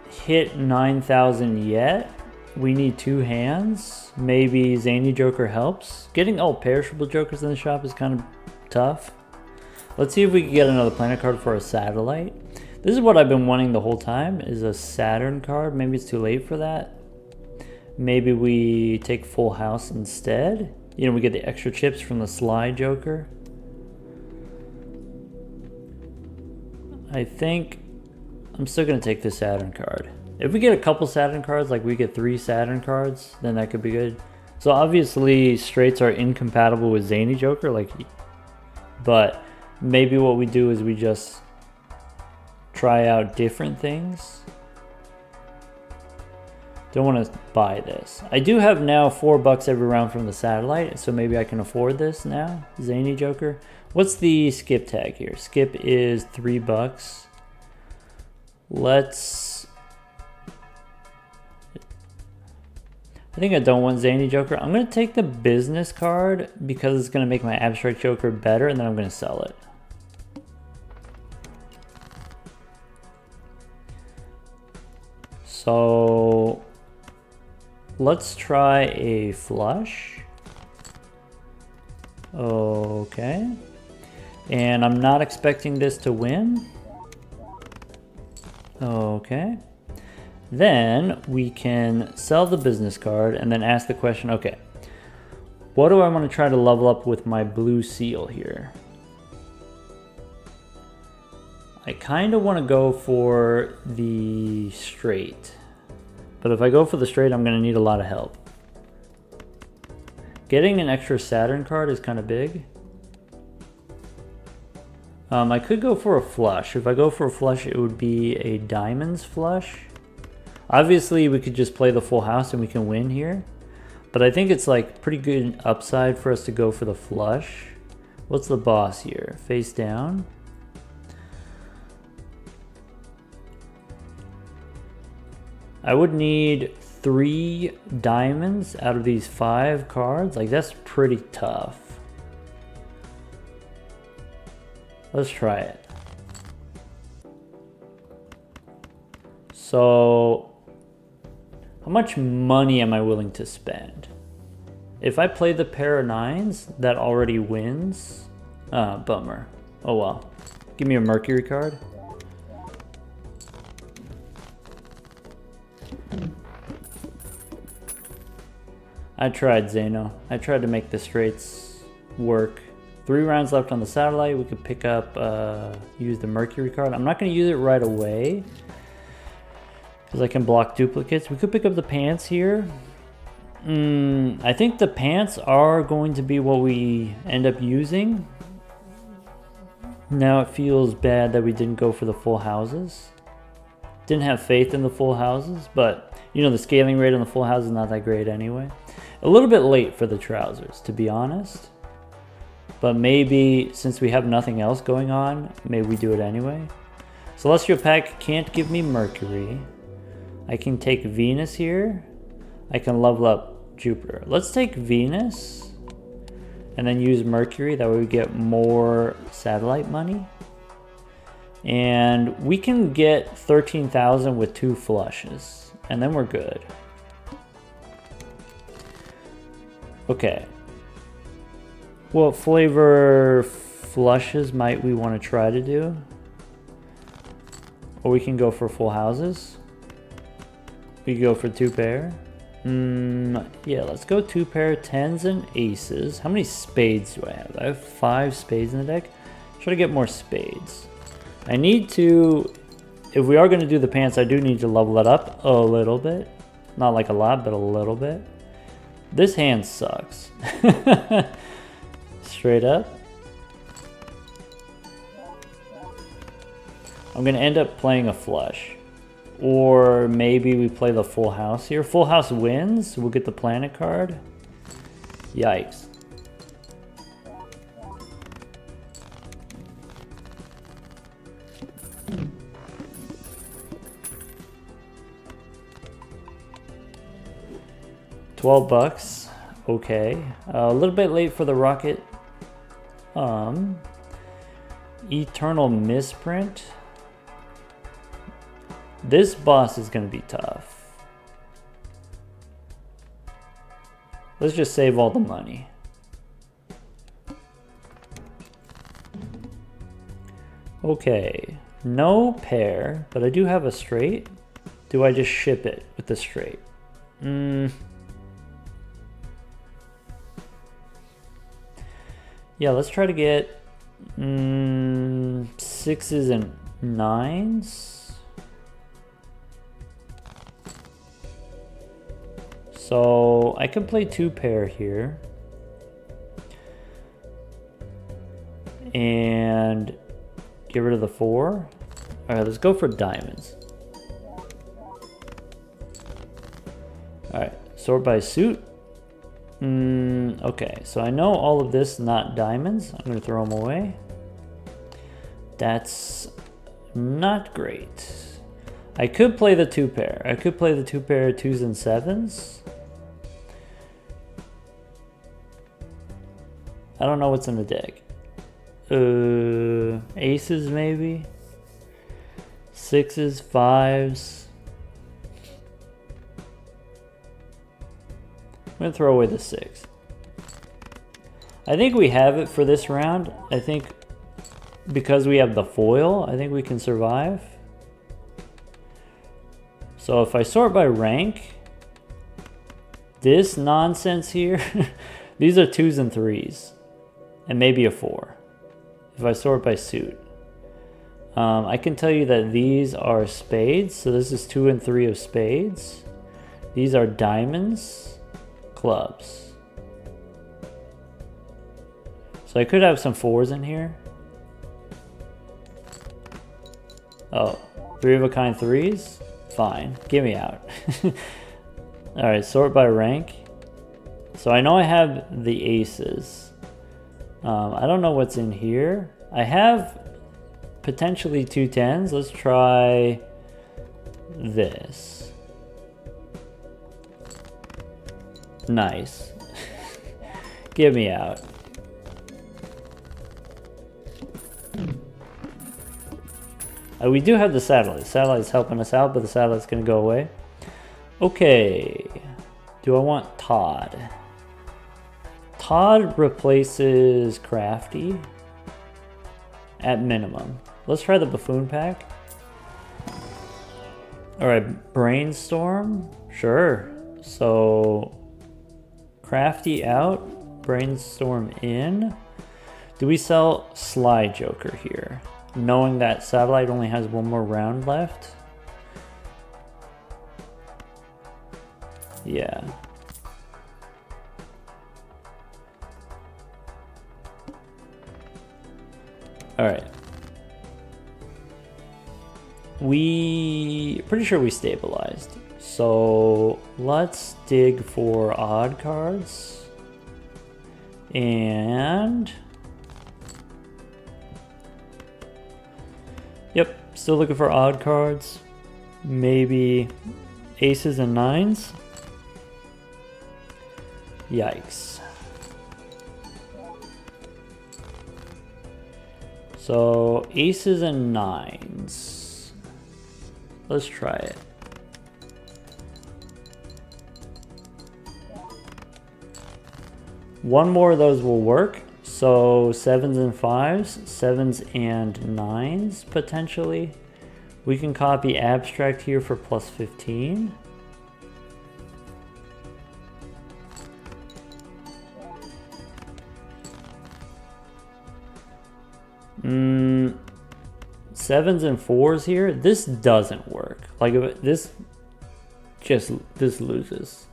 hit 9,000 yet. We need 2 hands. Maybe Zany Joker helps. Getting all perishable jokers in the shop is kind of tough. Let's see if we can get another planet card for a Satellite. This is what I've been wanting the whole time, is a Saturn card. Maybe it's too late for that. Maybe we take Full House instead. You know, we get the extra chips from the Sly Joker. I think I'm still going to take the Saturn card. If we get a couple Saturn cards, like we get 3 Saturn cards, then that could be good. So obviously straights are incompatible with zany joker, but maybe what we do is we just try out different things. Don't want to buy this. I do have now $4 every round from the satellite, so maybe I can afford this now. Zany joker. What's the skip tag here? Skip is $3. I think I don't want zany joker. I'm going to take the business card because it's going to make my abstract joker better, and then I'm going to sell it. So let's try a flush. Okay. And I'm not expecting this to win. Okay. Then we can sell the business card and then ask the question, okay, what do I want to try to level up with my blue seal here? I kind of want to go for the straight. But if I go for the straight, I'm going to need a lot of help. Getting an extra Saturn card is kind of big. I could go for a flush. If I go for a flush, it would be a diamonds flush. Obviously, we could just play the full house and we can win here. But I think it's like pretty good upside for us to go for the flush. What's the boss here? Face down. I would need 3 diamonds out of these 5 cards. Like, that's pretty tough. Let's try it. So, how much money am I willing to spend? If I play the pair of 9s, that already wins. Bummer. Oh well. Give me a Mercury card. I tried, Zano. I tried to make the straights work. 3 rounds left on the satellite. We could pick up, use the Mercury card. I'm not going to use it right away because I can block duplicates. We could pick up the pants here. I think the pants are going to be what we end up using. Now it feels bad that we didn't go for the full houses. Didn't have faith in the full houses, but you know the scaling rate on the full house is not that great anyway. A little bit late for the trousers, to be honest. But maybe since we have nothing else going on, maybe we do it anyway. Celestial Pack can't give me Mercury. I can take Venus here. I can level up Jupiter. Let's take Venus and then use Mercury. That way we get more satellite money. And we can get 13,000 with 2 flushes. And then we're good. Okay. What flavor flushes might we want to try to do? Or we can go for full houses. We can go for 2 pair. Yeah, let's go 2 pair, 10s and aces. How many spades do I have? I have 5 spades in the deck. Try to get more spades. I need to, if we are going to do the pants, I do need to level it up a little bit. Not like a lot, but a little bit. This hand sucks. Straight up. I'm going to end up playing a flush. Or maybe we play the full house here. Full house wins. We'll get the planet card. Yikes. $12. Okay. A little bit late for the rocket. Eternal misprint. This boss is going to be tough. Let's just save all the money. Okay, no pair, but I do have a straight. Do I just ship it with the straight? Yeah, let's try to get 6s and 9s. So I could play 2-pair here. And get rid of the 4. Alright, let's go for diamonds. Alright, sort by suit. Okay, so I know all of this not diamonds. I'm gonna throw them away. That's not great. I could play the 2-pair. I could play the 2-pair 2s and 7s. I don't know what's in the deck. Aces maybe? 6s, 5s. I'm gonna throw away the 6. I think we have it for this round. I think because we have the foil, I think we can survive. So if I sort by rank, this nonsense here, these are 2s and 3s, and maybe a 4. If I sort by suit. I can tell you that these are spades, so this is 2 and 3 of spades. These are diamonds, clubs. So I could have some 4s in here. Oh, 3 of a kind 3s? Fine, get me out. Alright, sort by rank. So I know I have the aces. I don't know what's in here. I have potentially 2 10s. Let's try this. Nice. Get me out. We do have the satellite. The satellite's helping us out, but the satellite's gonna go away. Okay. Do I want Todd? Todd replaces Crafty at minimum. Let's try the Buffoon pack. Alright, Brainstorm? Sure. So, Crafty out, Brainstorm in. Do we sell Sly Joker here? Knowing that Satellite only has 1 more round left. Yeah. Alright. Pretty sure we stabilized. So let's dig for odd cards. And yep, still looking for odd cards. Maybe aces and 9s. Yikes. So aces and 9s. Let's try it. One more of those will work. So 7s and 5s, 7s and 9s potentially. We can copy abstract here for plus 15. Sevens and 4s here. This doesn't work. Like this loses.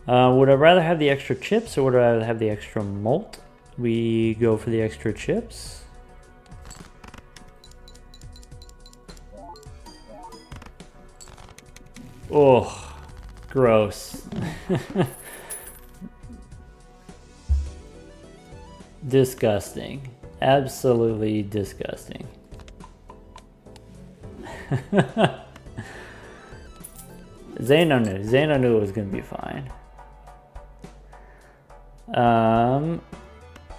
Would I rather have the extra chips or would I rather have the extra malt? We go for the extra chips. Oh, gross. Disgusting. Absolutely disgusting. Zeno knew it was gonna be fine.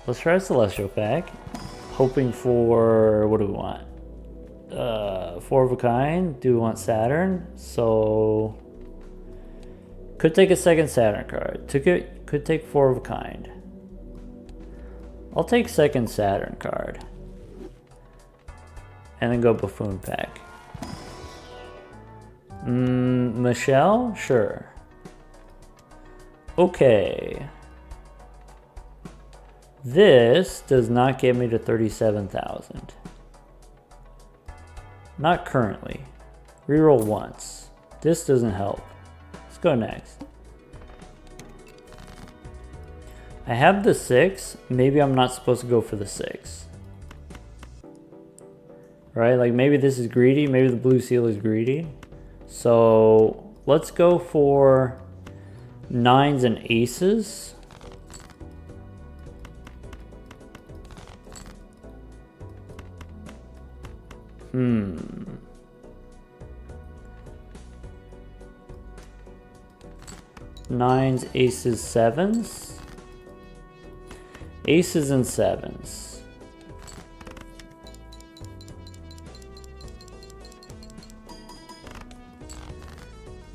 Let's try a Celestial pack. Hoping for, what do we want? 4 of a kind. Do we want Saturn? So could take a second Saturn card. Could take 4 of a kind. I'll take second Saturn card. And then go Buffoon pack. Michelle? Sure. Okay. This does not get me to 37,000. Not currently. Reroll once. This doesn't help. Let's go next. I have the 6. Maybe I'm not supposed to go for the 6. Right? Like maybe this is greedy. Maybe the blue seal is greedy. So let's go for 9s and aces. Nines, aces, sevens. Aces and sevens.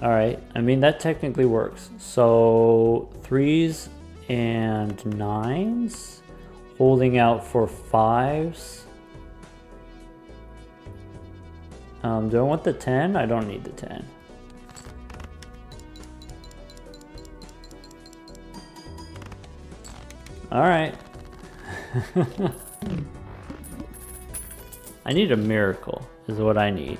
All right, I mean, that technically works. So 3s and 9s, holding out for 5s. Do I want the 10? I don't need the 10. All right. I need a miracle, is what I need.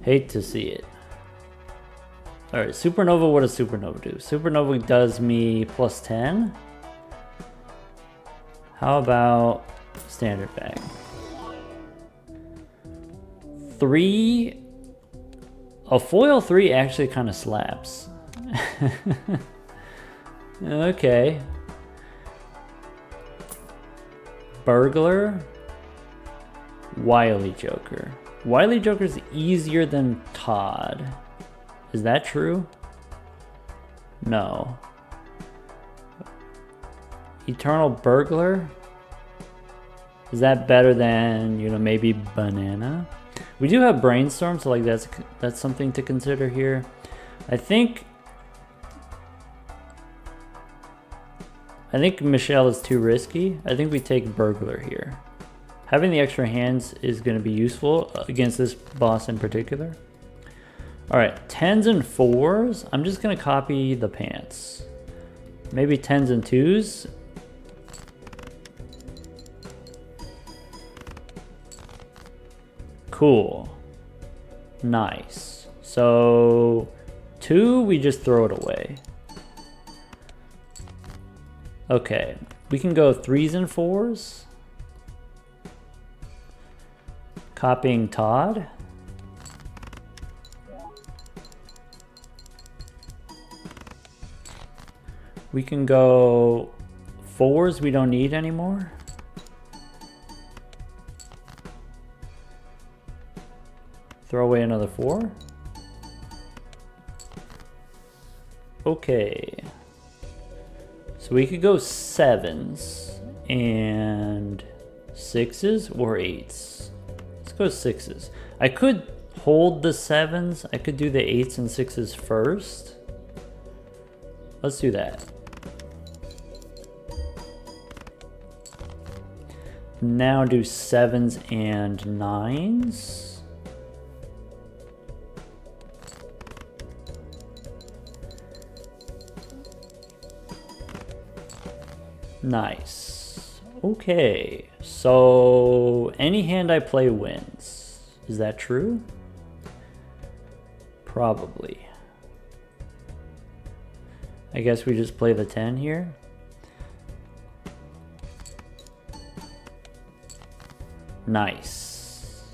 Hate to see it. Alright, Supernova, what does Supernova do? Supernova does me plus 10. How about standard bag? 3. A foil 3 actually kind of slaps. Okay. Burglar. Wily Joker. Wily Joker's easier than Todd. Is that true? No. Eternal Burglar? Is that better than, you know, maybe Banana? We do have Brainstorm, so like that's something to consider here. I think Michelle is too risky. I think we take Burglar here. Having the extra hands is going to be useful against this boss in particular. All right, 10s and 4s. I'm just going to copy the pants. Maybe 10s and 2s. Cool. Nice. So 2, we just throw it away. Okay, we can go 3s and 4s. Copying Todd. We can go 4s we don't need anymore. Throw away another 4. Okay. So we could go 7s and 6s or 8s. Let's go 6s. I could hold the 7s. I could do the 8s and 6s first. Let's do that. Now do 7s and 9s. Nice. Okay, so any hand I play wins. Is that true? Probably. I guess we just play the 10 here. Nice.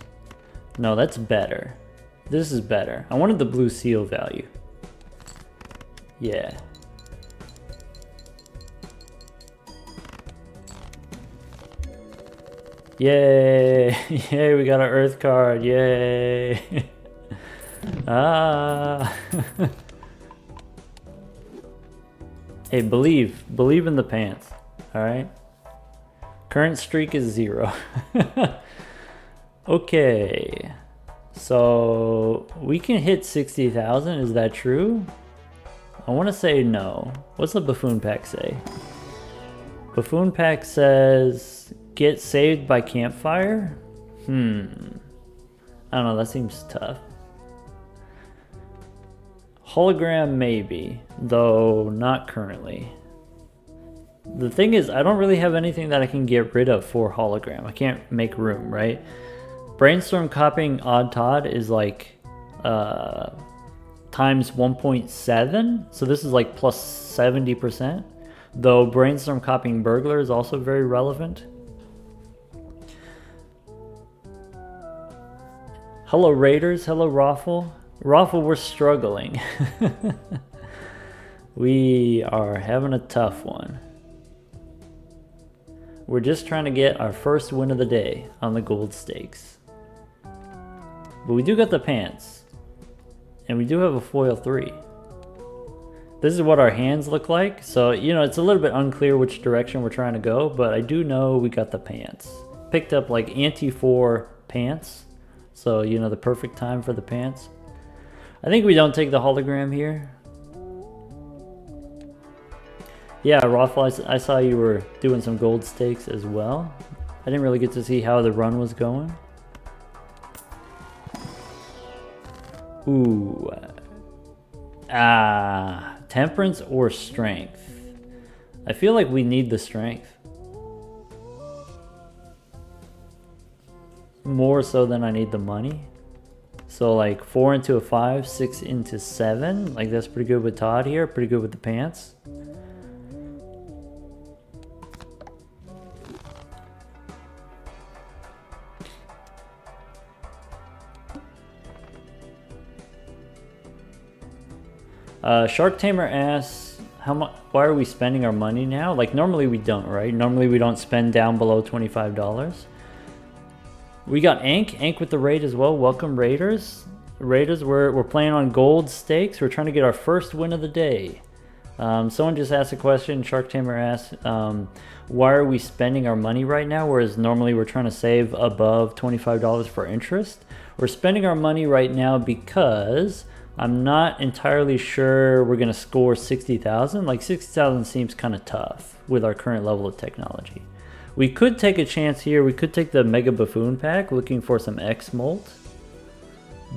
No, that's better. This is better. I wanted the blue seal value. Yeah. Yay! Yay, we got our Earth card. Yay! Ah! Hey, believe in the pants. All right. Current streak is 0. Okay. So we can hit 60,000. Is that true? I want to say no. What's the Buffoon Pack say? Buffoon Pack says get saved by campfire? I don't know, that seems tough. Hologram maybe, though not currently. The thing is, I don't really have anything that I can get rid of for hologram. I can't make room, right? Brainstorm copying Odd Todd is like times 1.7, so this is like plus 70%. Though Brainstorm copying Burglar is also very relevant. Hello Raiders, hello Raffle. Raffle, we're struggling. We are having a tough one. We're just trying to get our first win of the day on the gold stakes. But we do got the pants. And we do have a foil 3. This is what our hands look like. So, you know, it's a little bit unclear which direction we're trying to go, but I do know we got the pants. Picked up like anti-4 pants. So, you know, the perfect time for the pants. I think we don't take the hologram here. Yeah, Raffle, I saw you were doing some gold stakes as well. I didn't really get to see how the run was going. Ooh. Temperance or strength? I feel like we need the strength. More so than I need the money. So like 4 into a 5, 6 into 7. Like that's pretty good with Todd here, pretty good with the pants. Shark Tamer asks, how much? Why are we spending our money now? Like normally we don't, right? Normally we don't spend down below $25. We got Ank with the raid as well. Welcome Raiders. Raiders, we're playing on gold stakes. We're trying to get our first win of the day. Someone just asked a question. Shark Tamer asked, why are we spending our money right now? Whereas normally we're trying to save above $25 for interest. We're spending our money right now because I'm not entirely sure we're gonna score 60,000. Like 60,000 seems kind of tough with our current level of technology. We could take a chance here. We could take the Mega Buffoon pack looking for some X Molt,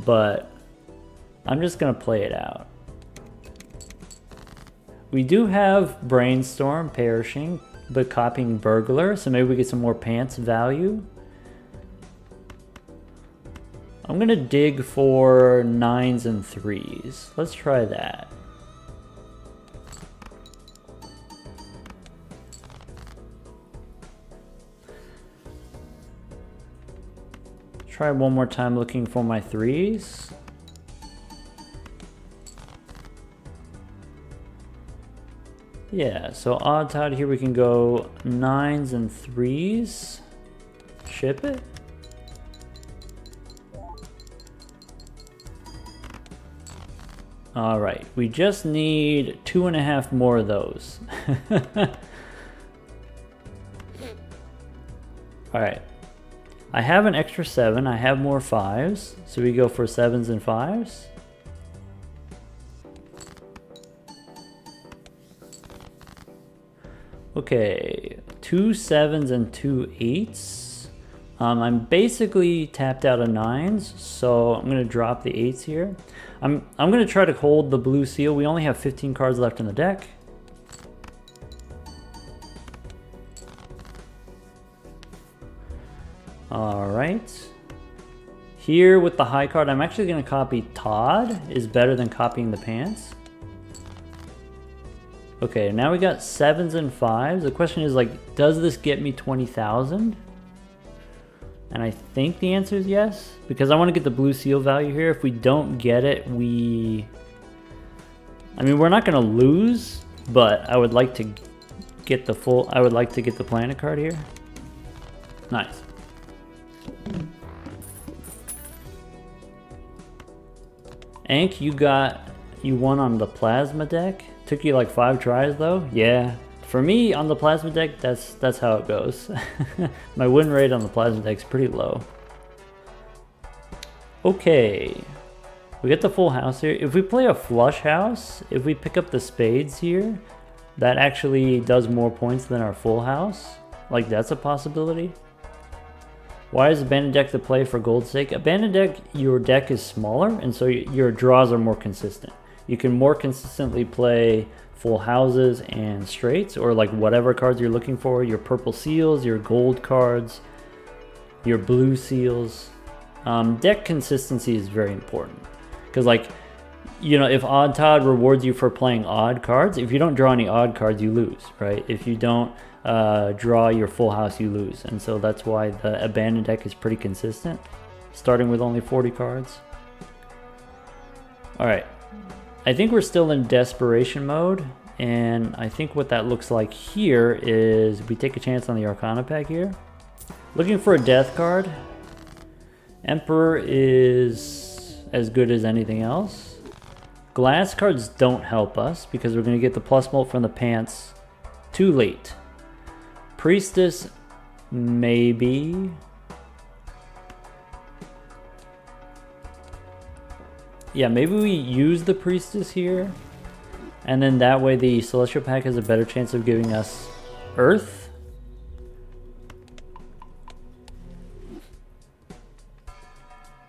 but I'm just gonna play it out. We do have Brainstorm perishing, but copying Burglar, so maybe we get some more pants value. I'm gonna dig for 9s and 3s. Let's try that. Try one more time looking for my 3s. Yeah, so Odd Todd here we can go 9s and 3s. Ship it. All right, we just need 2.5 more of those. All right, I have an extra 7. I have more 5s, so we go for 7s and 5s. Okay, 2 7s and 2 8s. I'm basically tapped out of 9s, so I'm gonna drop the 8s here. I'm gonna try to hold the blue seal. We only have 15 cards left in the deck. All right. Here with the high card, I'm actually gonna copy Todd. Is better than copying the pants. Okay, now we got 7s and 5s. The question is like, does this get me 20,000? And I think the answer is yes, because I want to get the blue seal value here. If we don't get it, I mean, we're not going to lose, but I would like to get the planet card here. Nice. Ank, you won on the plasma deck. Took you like 5 tries though. Yeah. For me, on the plasma deck, that's how it goes. My win rate on the plasma deck is pretty low. Okay, we get the full house here. If we play a flush house, if we pick up the spades here, that actually does more points than our full house. Like that's a possibility. Why is abandoned deck the play for gold's sake? Abandoned deck, your deck is smaller, and so your draws are more consistent. You can more consistently play full houses and straights, or like whatever cards you're looking for, your purple seals, your gold cards, your blue seals. Deck consistency is very important, because like, you know, if Odd Todd rewards you for playing odd cards, if you don't draw any odd cards, you lose, right? If you don't draw your full house, you lose. And so that's why the abandoned deck is pretty consistent, starting with only 40 cards. All right, I think we're still in desperation mode, and I think what that looks like here is we take a chance on the Arcana pack here. Looking for a death card. Emperor is as good as anything else. Glass cards don't help us because we're going to get the plus molt from the pants too late. Priestess, maybe. Yeah, maybe we use the Priestess here, and then that way the Celestial pack has a better chance of giving us Earth.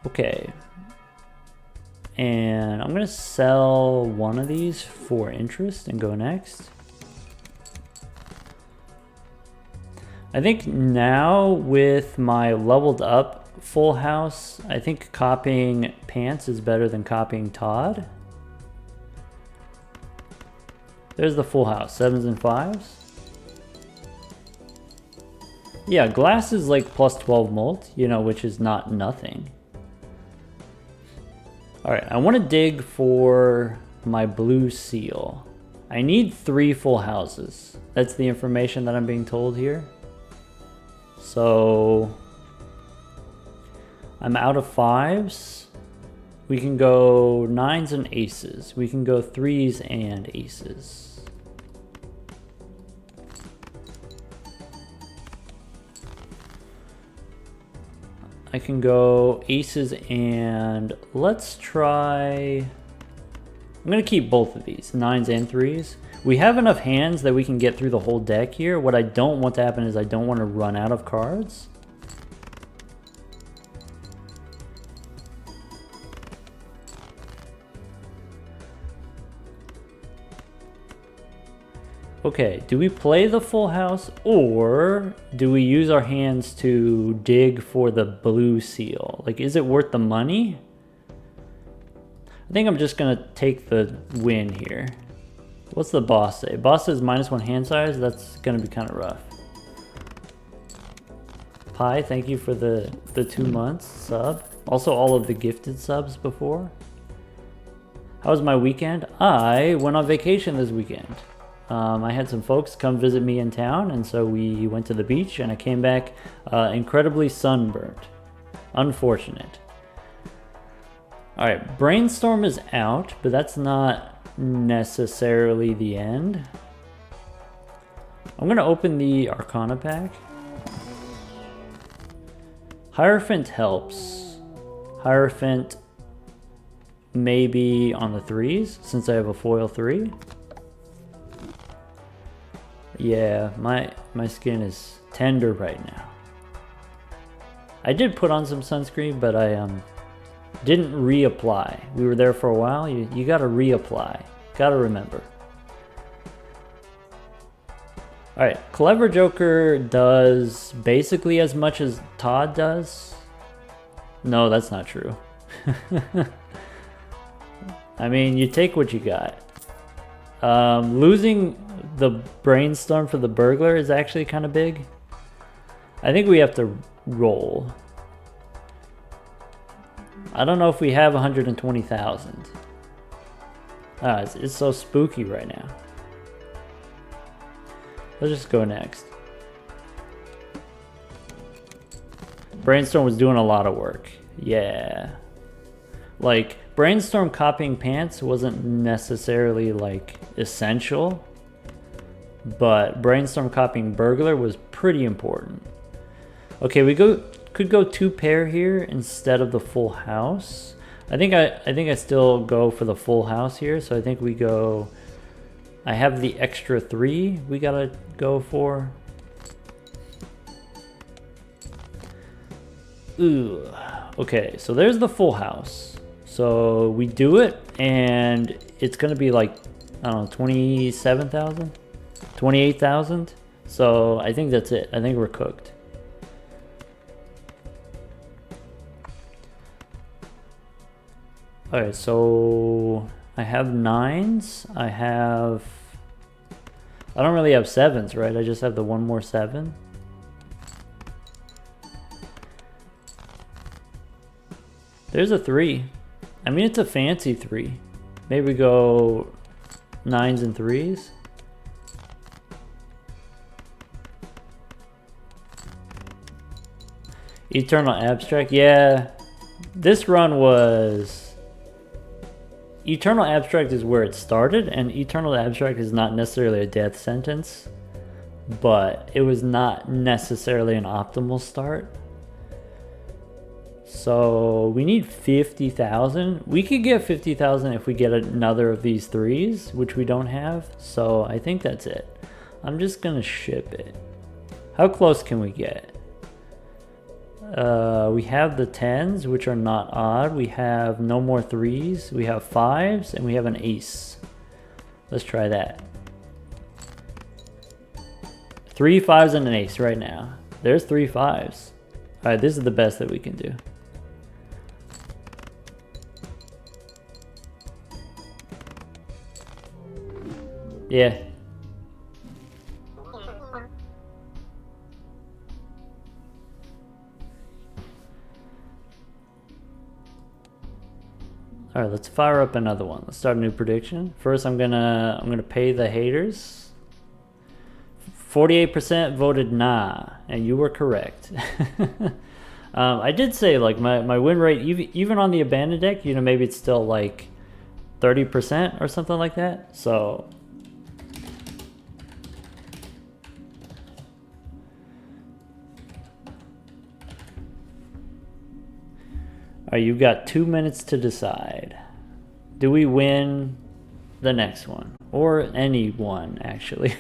Okay. And I'm gonna sell one of these for interest and go next. I think now with my leveled up full house, I think copying pants is better than copying Todd. There's the full house, 7s and 5s. Yeah, glass is like plus 12 molt, you know, which is not nothing. All right, I want to dig for my blue seal. I need 3 full houses. That's the information that I'm being told here. So I'm out of 5s. We can go 9s and aces. We can go 3s and aces. I can go aces and let's try... I'm going to keep both of these, 9s and 3s. We have enough hands that we can get through the whole deck here. What I don't want to happen is I don't want to run out of cards. Okay, do we play the full house or do we use our hands to dig for the blue seal? Like, is it worth the money? I think I'm just gonna take the win here. What's the boss say? Boss says -1 hand size. That's gonna be kind of rough. Pi, thank you for the 2 months sub. Also all of the gifted subs before. How was my weekend? I went on vacation this weekend. I had some folks come visit me in town, and so we went to the beach, and I came back incredibly sunburnt. Unfortunate. All right, Brainstorm is out, but that's not necessarily the end. I'm going to open the Arcana pack. Hierophant helps. Hierophant maybe on the 3s, since I have a foil 3. Yeah, my skin is tender right now. I did put on some sunscreen, but I didn't reapply. We were there for a while. You gotta reapply. Gotta remember. Alright, Clever Joker does basically as much as Todd does. No, that's not true. I mean, you take what you got. Losing the Brainstorm for the Burglar is actually kind of big. I think we have to roll. I don't know if we have 120,000. It's so spooky right now. Let's just go next. Brainstorm was doing a lot of work. Yeah. Like, Brainstorm copying pants wasn't necessarily, like, essential. But Brainstorm copying Burglar was pretty important. Okay, we could go 2 pair here instead of the full house. I think I still go for the full house here, so I think we go... I have the extra 3 we gotta go for. Ooh. Okay, so there's the full house. So we do it, and it's gonna be like, I don't know, 27,000, 28,000. So I think that's it. I think we're cooked. All right, so I have 9s. I don't really have 7s, right? I just have the one more 7. There's a 3. I mean, it's a fancy 3. Maybe we go 9s and 3s. Eternal Abstract, yeah. This run was... Eternal Abstract is where it started, and Eternal Abstract is not necessarily a death sentence, but it was not necessarily an optimal start. So we need 50,000. We could get 50,000 if we get another of these 3s, which we don't have. So I think that's it. I'm just gonna ship it. How close can we get? We have the 10s, which are not odd. We have no more 3s. We have 5s, and we have an ace. Let's try that. 3 5s and an ace right now. There's 3 5s. All right, this is the best that we can do. Yeah. All right, let's fire up another one. Let's start a new prediction. First, I'm gonna pay the haters. 48% voted nah, and you were correct. I did say like my win rate, even on the abandoned deck, you know, maybe it's still like 30% or something like that. So. All right, you've got 2 minutes to decide. Do we win the next one? Or any one, actually.